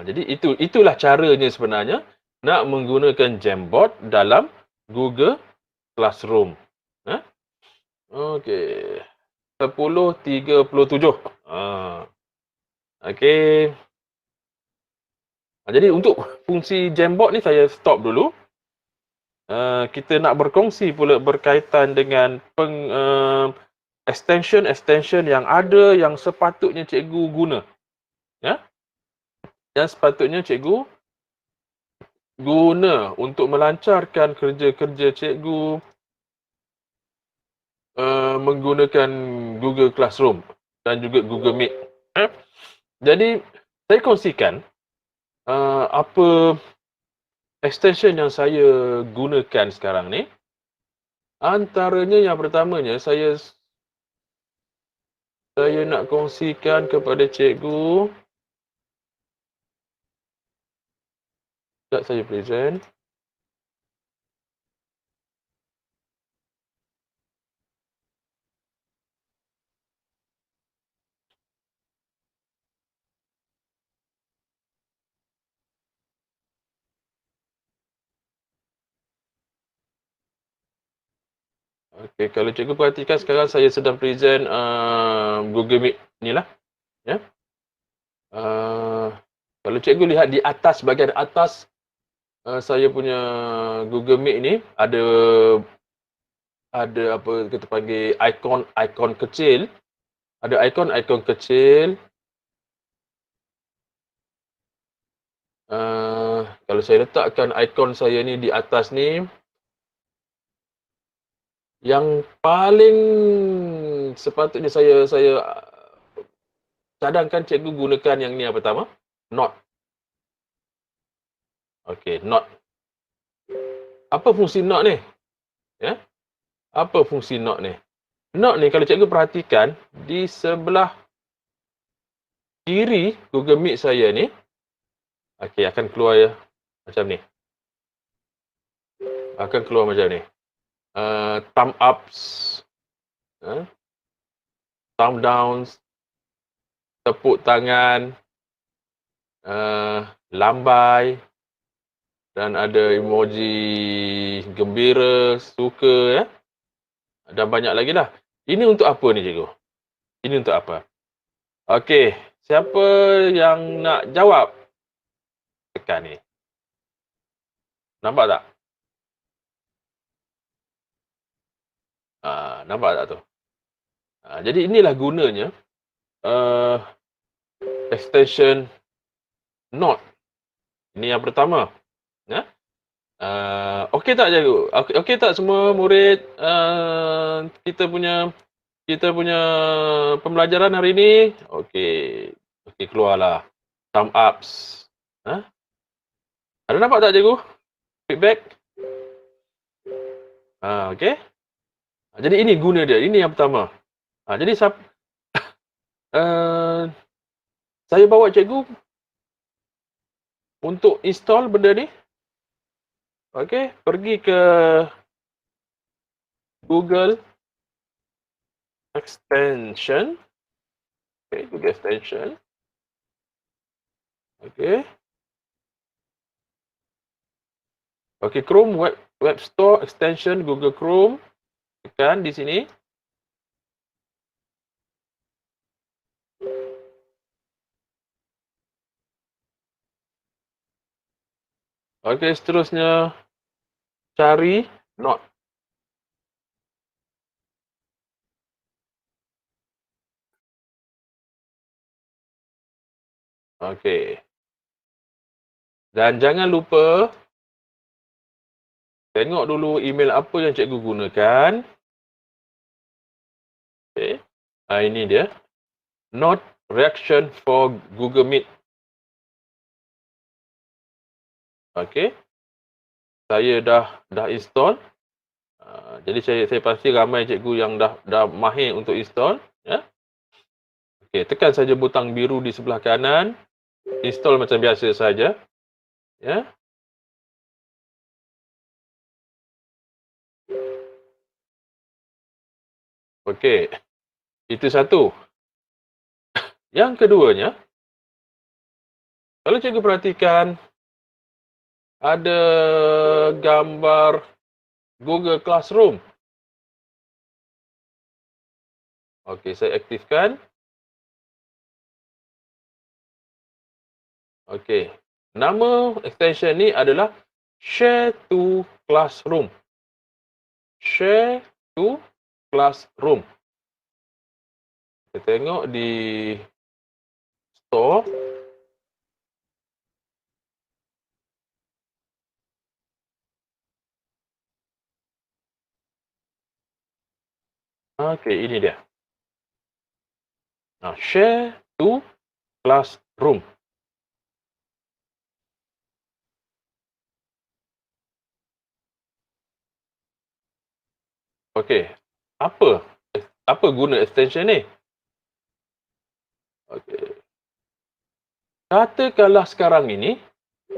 Jadi itulah caranya sebenarnya nak menggunakan Jamboard dalam Google Classroom. Ha? Okey. 10:37. Okey. Jadi untuk fungsi Jamboard ni saya stop dulu. Kita nak berkongsi pula berkaitan dengan extension yang ada yang sepatutnya cikgu guna. Ya? Yang sepatutnya cikgu guna untuk melancarkan kerja-kerja cikgu menggunakan Google Classroom dan juga Google Meet. Jadi saya kongsikan apa extension yang saya gunakan sekarang ni. Antaranya yang pertamanya saya nak kongsikan kepada cikgu. Sekejap saya present. Okey, kalau cikgu perhatikan sekarang saya sedang present Google Meet ni lah. Ya. Kalau cikgu lihat di atas, bahagian atas saya punya Google Meet ni ada apa kita panggil ikon kecil. Ada ikon kecil. Kalau saya letakkan ikon saya ni di atas ni, yang paling sepatutnya saya cadangkan cikgu gunakan yang ni yang pertama, Note. Okey, Note. Apa fungsi Note ni? Ya. Apa fungsi Note ni? Note ni kalau cikgu perhatikan di sebelah kiri Google Meet saya ni, okey akan keluar ya macam ni. Akan keluar macam ni. Thumb ups, thumb downs, tepuk tangan, lambai, dan ada emoji gembira, suka ya. Dan banyak lagi lah. Ini untuk apa ni cikgu? Ini untuk apa? Okey, siapa yang nak jawab? Tekan ni. Nampak tak? Nampak tak tu? Jadi inilah gunanya extension Note. Ini yang pertama. Ya? Okey tak cikgu? Okey tak semua murid kita punya pembelajaran hari ini? Okey. Okey, keluarlah. Thumb ups. Ada nampak tak cikgu? Feedback? Okey. Jadi ini guna dia. Ini yang pertama. Jadi saya bawa cikgu untuk install benda ni. Okey, pergi ke Google Extension. Okey, Google Extension. Okey. Okey, Chrome Web Store Extension Google Chrome. Tekan di sini. Okey, seterusnya cari Note. Okey. Dan jangan lupa tengok dulu email apa yang cikgu gunakan. Okey. Ini dia. Note reaction for Google Meet. Okey. Saya dah install. Jadi saya pasti ramai cikgu yang dah mahir untuk install, ya. Okey, tekan saja butang biru di sebelah kanan. Install macam biasa saja, ya. Okey. Itu satu. Yang keduanya, kalau cikgu perhatikan ada gambar Google Classroom. Okey, saya aktifkan. Okey. Nama extension ni adalah Share to Classroom. Share to Classroom. Kita tengok di store. Okey, ini dia. Share to Classroom. Okey. Apa guna extension ni? Okey. Katakanlah sekarang ini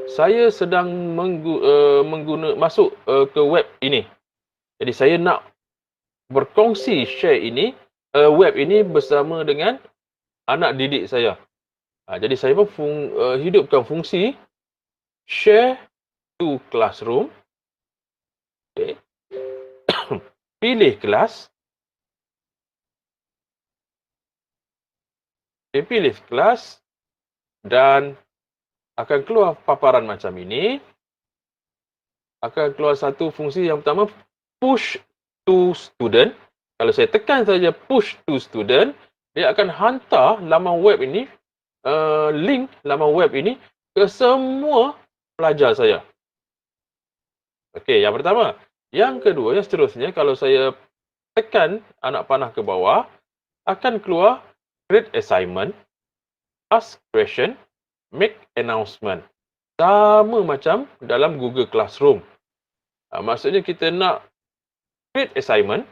saya sedang masuk ke web ini. Jadi saya nak berkongsi share ini, web ini bersama dengan anak didik saya. Jadi saya pun hidupkan fungsi Share to Classroom. Okay. Pilih kelas. Pilih kelas dan akan keluar paparan macam ini. Akan keluar satu fungsi yang pertama, push to student. Kalau saya tekan saja push to student, dia akan hantar laman web ini, link laman web ini ke semua pelajar saya. Okey, yang pertama. Yang kedua, yang seterusnya, kalau saya tekan anak panah ke bawah, akan keluar create assignment, ask question, make announcement. Sama macam dalam Google Classroom. Maksudnya kita nak create assignment,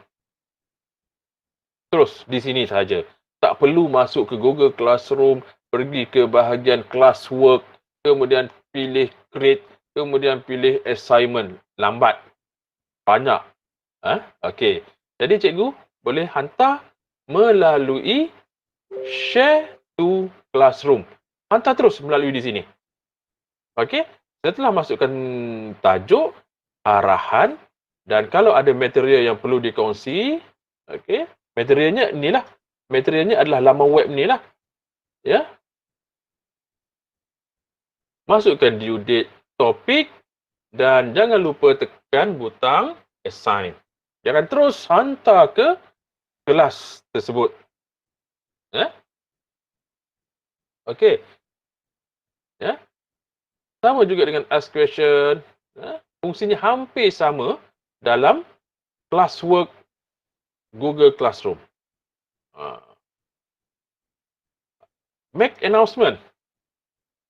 terus di sini saja. Tak perlu masuk ke Google Classroom, pergi ke bahagian classwork, kemudian pilih create, kemudian pilih assignment. Lambat. Banyak. Okey. Jadi cikgu boleh hantar melalui Share to Classroom. Hantar terus melalui di sini. Okey. Setelah masukkan tajuk, arahan, dan kalau ada material yang perlu dikongsi, okey, materialnya inilah. Materialnya adalah laman web ni lah. Ya. Masukkan due date, topik, dan jangan lupa tekan butang assign. Dia akan terus hantar ke kelas tersebut. Ya. Okey. Ya. Sama juga dengan ask question. Fungsinya hampir sama dalam classwork Google Classroom. Make announcement.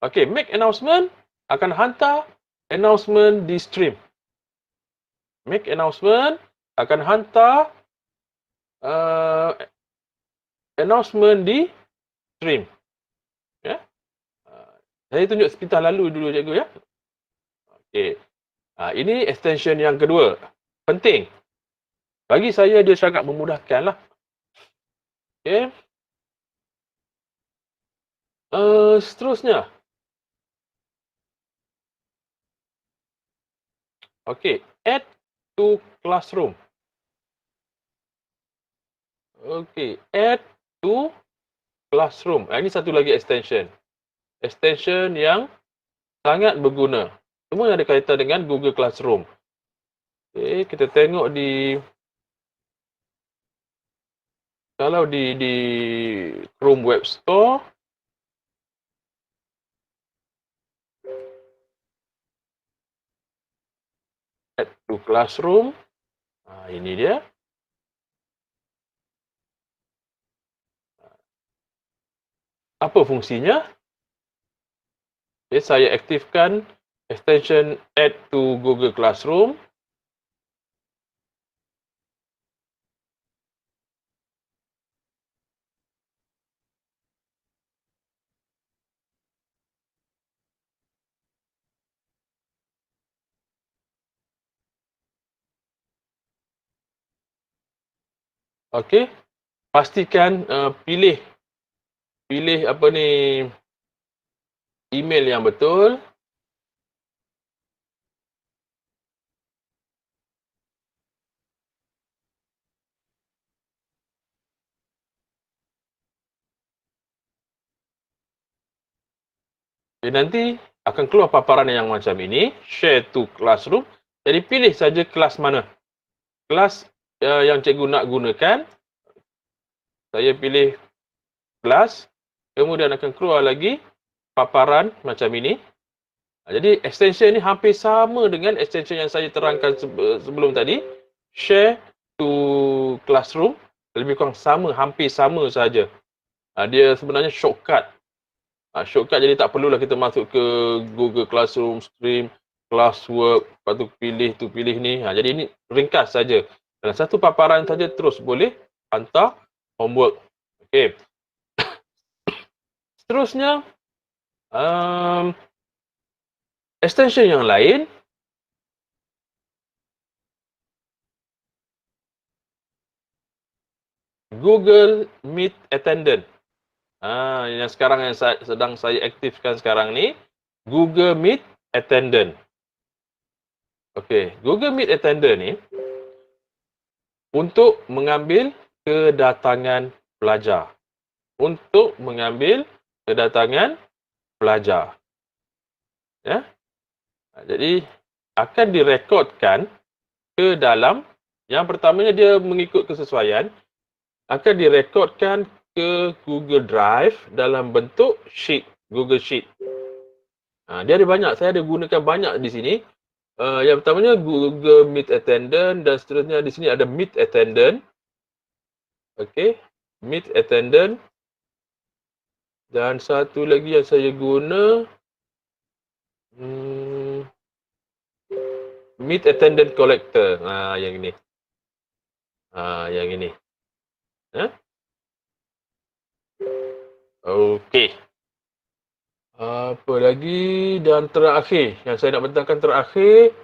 Okey, make announcement akan hantar announcement di stream. Make announcement akan hantar announcement di stream. Ya. Saya tunjuk sepintas lalu dulu cikgu, ya. Okey. Ini extension yang kedua. Penting. Bagi saya dia sangat memudahkan lah. Okey. Seterusnya. Okey. Add to Classroom. Okey. Add to Classroom. Ini satu lagi extension. Extension yang sangat berguna. Semua yang ada kaitan dengan Google Classroom. Okey, kita tengok kalau di Chrome Web Store, to Classroom. Ini dia. Apa fungsinya? Okay, saya aktifkan extension Add to Google Classroom. Okey, pastikan pilih apa ni, email yang betul. Jadi nanti akan keluar paparan yang macam ini, share to Classroom. Jadi pilih saja kelas mana. Kelas yang cikgu nak gunakan. Saya pilih kelas, kemudian akan keluar lagi paparan macam ini. Jadi extension ni hampir sama dengan extension yang saya terangkan sebelum tadi. Share to Classroom. Lebih kurang sama, hampir sama saja. Dia sebenarnya shortcut. Shortcut, jadi tak perlulah kita masuk ke Google Classroom, Stream, Classwork, lepas tu pilih ni. Jadi ini ringkas saja. Dalam satu paparan saja terus boleh hantar homework. Okey. Seterusnya, extension yang lain, Google Meet Attendant. Yang sekarang yang sedang saya aktifkan sekarang ni, Google Meet Attendant. Okey, Google Meet Attendant ni untuk mengambil kedatangan pelajar. Untuk mengambil kedatangan pelajar. Ya. Jadi akan direkodkan ke dalam, yang pertamanya dia mengikut kesesuaian, akan direkodkan ke Google Drive dalam bentuk sheet, Google Sheet. Dia ada banyak, saya ada gunakan banyak di sini. Yang pertamanya Google Meet Attendant, dan seterusnya di sini ada Meet Attendant. Okey, Meet Attendant. Dan satu lagi yang saya guna, Meet Attendant Collector. Yang ini. Yang ini. Okey. Apa lagi? Dan terakhir, yang saya nak bentangkan terakhir,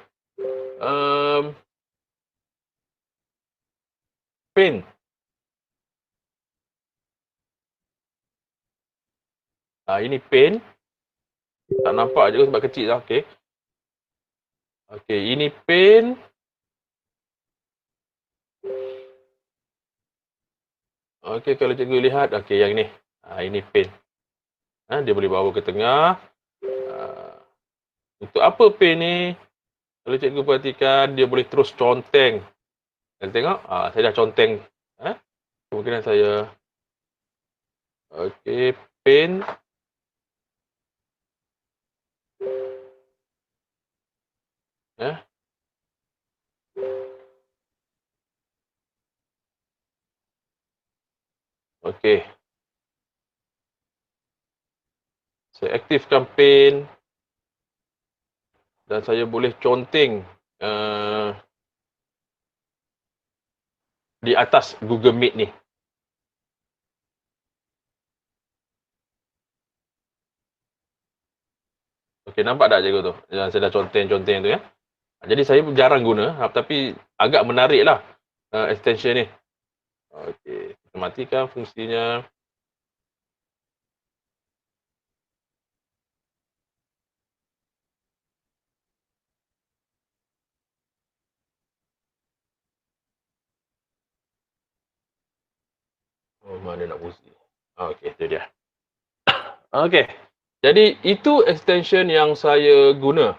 Pen. Ini pen. Tak nampak je sebab kecil lah. Okey. Okey, ini pen. Okey, kalau cikgu lihat, okey, yang ni. Ini pen. Dia boleh bawa ke tengah. Untuk apa pen ni? Kalau cikgu perhatikan, dia boleh terus conteng. Dan tengok, saya dah conteng. Kemungkinan saya. Okey, pen. Okey. Saya aktifkan pen. Dan saya boleh conteng di atas Google Meet ni. Okey, nampak tak cikgu tu? Yang saya dah conteng-conteng tu ya. Jadi saya jarang guna, tapi agak menarik lah extension ni. Okey, kita matikan fungsinya. Mana nak fungsi? Okey, itu dia. Okey, jadi itu extension yang saya guna.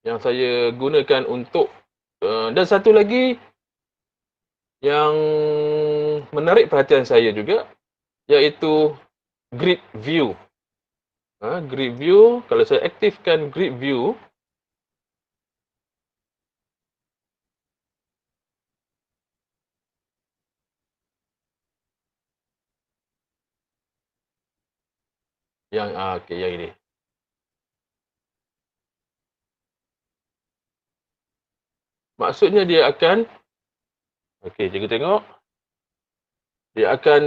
Yang saya gunakan untuk, dan satu lagi yang menarik perhatian saya juga, iaitu Grid View. Grid view, kalau saya aktifkan grid view, yang okey, yang ini. Maksudnya dia akan, okey, cikgu tengok, dia akan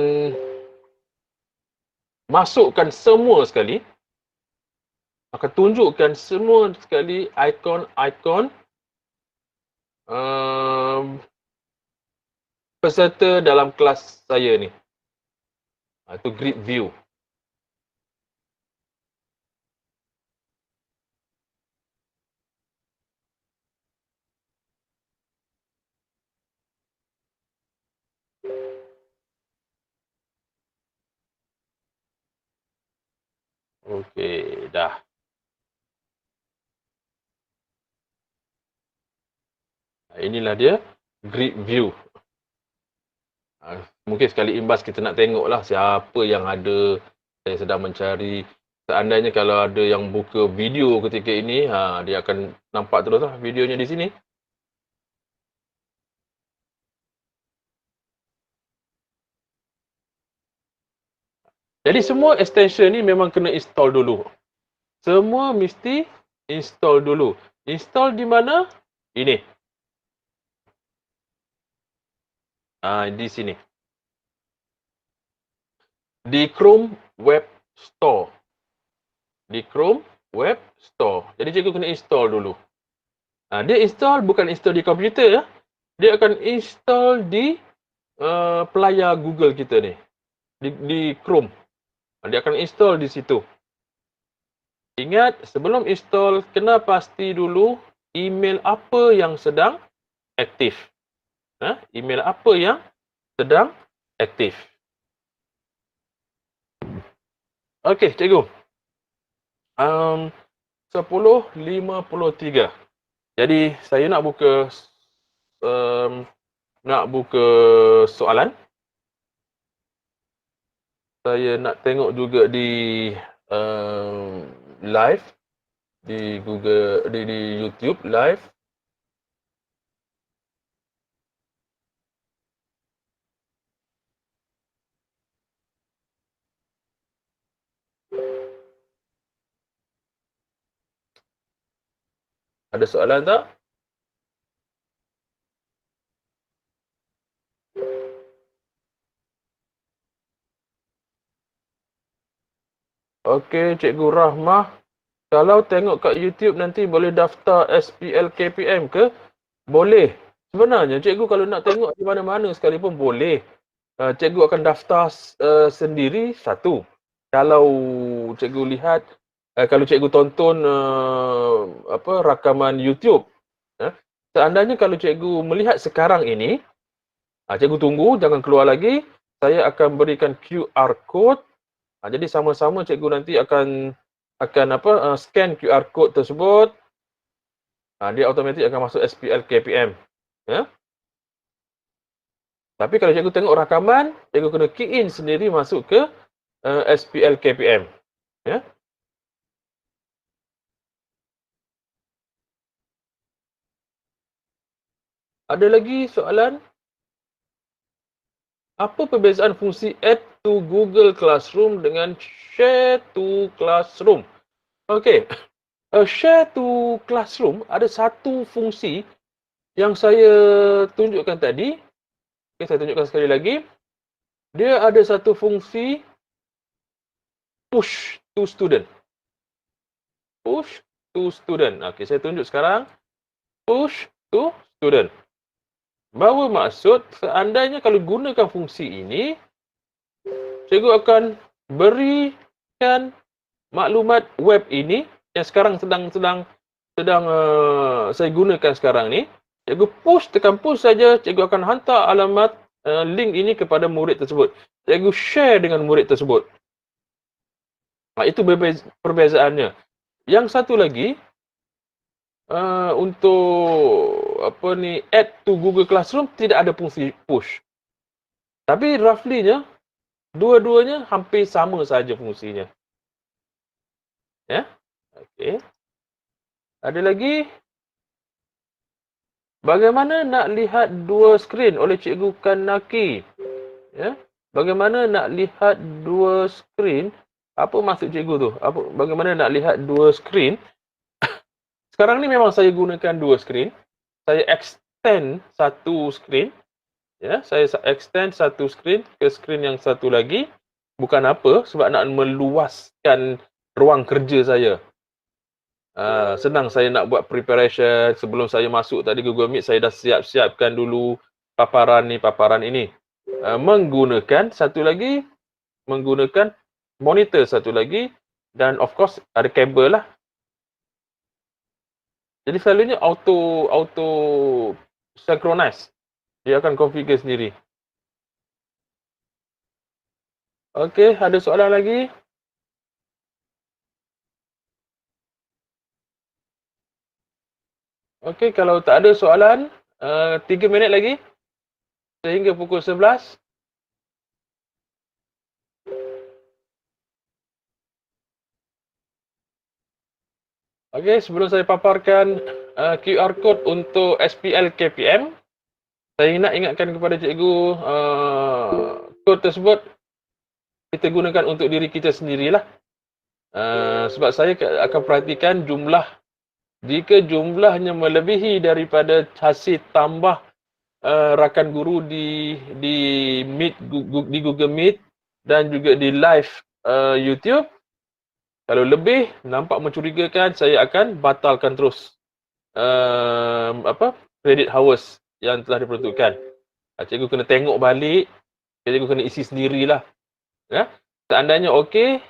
masukkan semua sekali, akan tunjukkan semua sekali ikon-ikon peserta dalam kelas saya ni. Itu grid view. Okey, dah. Inilah dia grid view. Mungkin sekali imbas kita nak tengoklah siapa yang ada. Saya sedang mencari. Seandainya kalau ada yang buka video ketika ini, dia akan nampak terus lah videonya di sini. Jadi semua extension ni memang kena install dulu. Semua mesti install dulu. Install di mana? Ini. Di sini. Di Chrome Web Store. Di Chrome Web Store. Jadi cikgu kena install dulu. Dia install bukan install di komputer ya. Dia akan install di pelayar Google kita ni. Di Chrome. Dia akan install di situ. Ingat, sebelum install, kena pasti dulu email apa yang sedang aktif. Email apa yang sedang aktif. Okey, cikgu. 10.53. Jadi, saya nak buka soalan. Saya nak tengok juga di live di Google, di YouTube live. Ada soalan tak? Okey, Cikgu Rahmah. Kalau tengok kat YouTube nanti boleh daftar SPL KPM ke? Boleh. Sebenarnya cikgu kalau nak tengok di mana-mana sekalipun boleh. Cikgu akan daftar sendiri satu. Kalau cikgu lihat, kalau cikgu tonton rakaman YouTube. Seandainya kalau cikgu melihat sekarang ini, cikgu tunggu, jangan keluar lagi. Saya akan berikan QR code. Jadi sama-sama cikgu nanti akan scan QR code tersebut. Dia automatik akan masuk SPL KPM. Ya. Tapi kalau cikgu tengok rakaman, cikgu kena key in sendiri masuk ke SPL KPM. Ya. Ada lagi soalan? Apa perbezaan fungsi add to Google Classroom dengan share to Classroom? Okey. Share to Classroom ada satu fungsi yang saya tunjukkan tadi. Okay, saya tunjukkan sekali lagi. Dia ada satu fungsi push to student. Push to student. Okey, saya tunjuk sekarang. Push to student. Bahawa maksud, seandainya kalau gunakan fungsi ini, cikgu akan berikan maklumat web ini yang sekarang sedang saya gunakan sekarang ni. Cikgu tekan push saja, cikgu akan hantar alamat link ini kepada murid tersebut. Cikgu share dengan murid tersebut. Itu perbezaannya. Yang satu lagi, untuk add to Google Classroom tidak ada fungsi push. Tapi roughly-nya dua-duanya hampir sama saja fungsinya. Ya. Okey. Ada lagi? Bagaimana nak lihat dua skrin oleh Cikgu Kanaki? Ya. Bagaimana nak lihat dua skrin? Apa maksud cikgu tu? Bagaimana nak lihat dua skrin? Sekarang ni memang saya gunakan dua skrin. Saya extend satu skrin. Ya, saya extend satu skrin ke skrin yang satu lagi. Bukan apa, sebab nak meluaskan ruang kerja saya. Senang saya nak buat preparation. Sebelum saya masuk tadi Google Meet, saya dah siap-siapkan dulu paparan ini. Menggunakan satu lagi, menggunakan monitor satu lagi, dan of course ada kabel lah. Jadi selalunya auto synchronize. Dia akan configure sendiri. Okey, ada soalan lagi? Okey, kalau tak ada soalan, 3 minit lagi sehingga pukul 11. Okey, sebelum saya paparkan QR code untuk SPL KPM, saya nak ingatkan kepada cikgu, kod tersebut kita gunakan untuk diri kita sendirilah. Sebab saya akan perhatikan jika jumlahnya melebihi daripada hasil tambah rakan guru di Meet, di Google Meet dan juga di live YouTube, kalau lebih nampak mencurigakan, saya akan batalkan terus credit hours yang telah diperuntukkan. Cikgu kena tengok balik, cikgu kena isi sendirilah. Ya. Seandainya okey,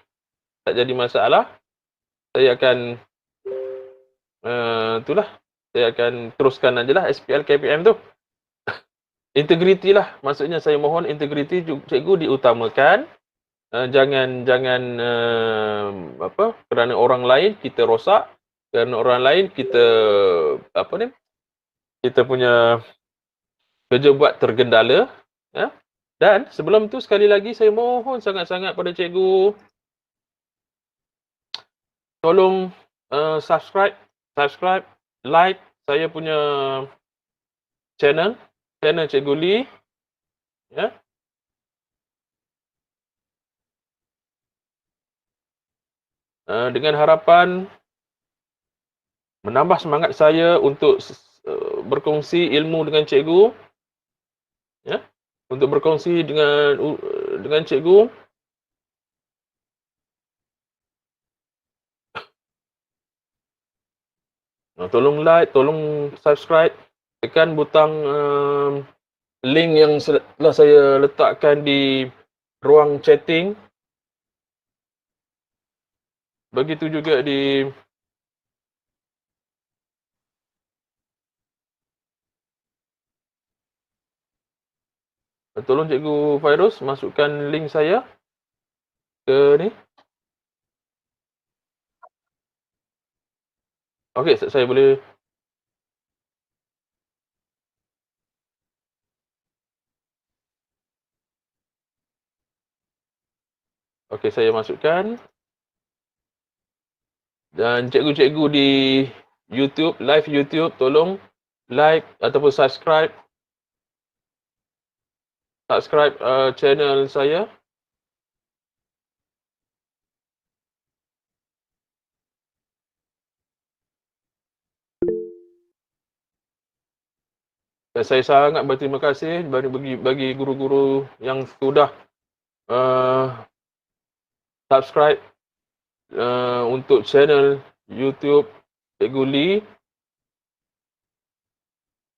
tak jadi masalah, saya akan saya akan teruskan ajalah SPL KPM tu. Integriti lah, maksudnya saya mohon integriti cikgu diutamakan. Jangan kerana orang lain kita rosak, kerana orang lain kita kita punya kerja buat tergendala. Ya. Dan sebelum tu sekali lagi saya mohon sangat-sangat pada cikgu, tolong subscribe, like saya punya channel Cikgu Lee. Ya. Dengan harapan menambah semangat saya untuk berkongsi ilmu dengan cikgu. Ya. Untuk berkongsi dengan cikgu. Tolong like, tolong subscribe, tekan butang link yang telah saya letakkan di ruang chatting. Begitu juga di tolong Cikgu Fairuz masukkan link saya ke ni. Okey, saya boleh. Okey, saya masukkan. Dan cikgu-cikgu di YouTube, live YouTube, tolong like ataupun subscribe channel saya. Dan saya sangat berterima kasih bagi guru-guru yang sudah subscribe untuk channel YouTube Cikgu Lee.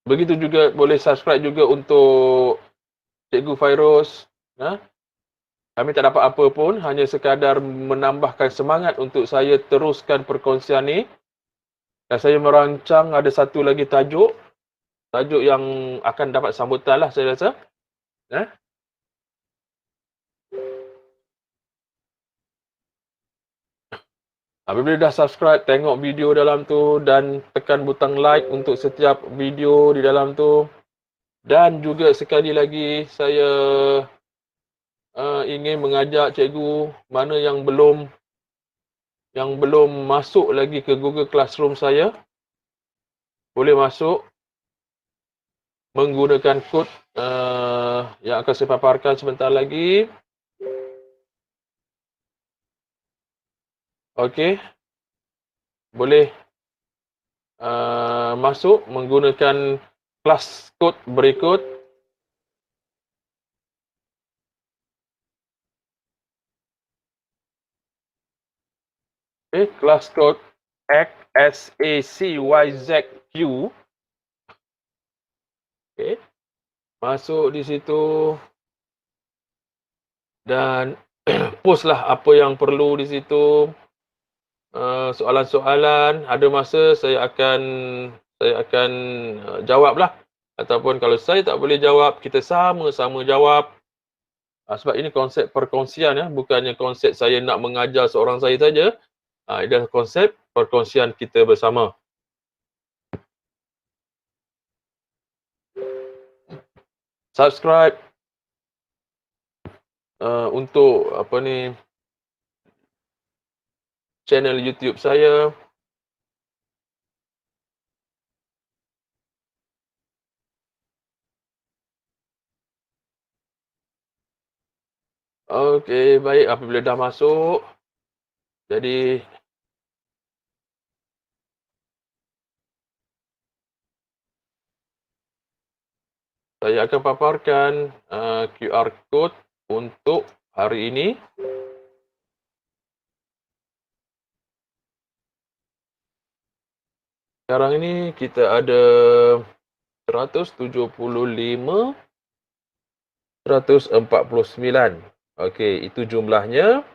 Begitu juga boleh subscribe juga untuk Cikgu Fairuz. Kami tak dapat apa pun, hanya sekadar menambahkan semangat untuk saya teruskan perkongsian ni. Dan saya merancang ada satu lagi tajuk yang akan dapat sambutan lah saya rasa. Apabila dah subscribe, tengok video dalam tu dan tekan butang like untuk setiap video di dalam tu. Dan juga sekali lagi saya ingin mengajak cikgu mana yang belum yang belum masuk lagi ke Google Classroom saya, boleh masuk menggunakan kod yang akan saya paparkan sebentar lagi. Okey, boleh masuk menggunakan kelas kod berikut. Kelas kod SACYZQ. Okey, masuk di situ dan postlah apa yang perlu di situ. Soalan-soalan, ada masa saya akan jawablah, ataupun kalau saya tak boleh jawab, kita sama-sama jawab. Sebab ini konsep perkongsian ya, bukannya konsep saya nak mengajar seorang saya saja. Ini adalah konsep perkongsian kita bersama. Subscribe untuk channel YouTube saya. Okey, baik, apabila dah masuk, jadi saya akan paparkan QR code untuk hari ini. Sekarang ini kita ada 175, 149. Okey, itu jumlahnya.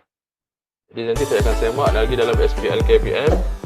Jadi nanti saya akan semak lagi dalam SPL KPM.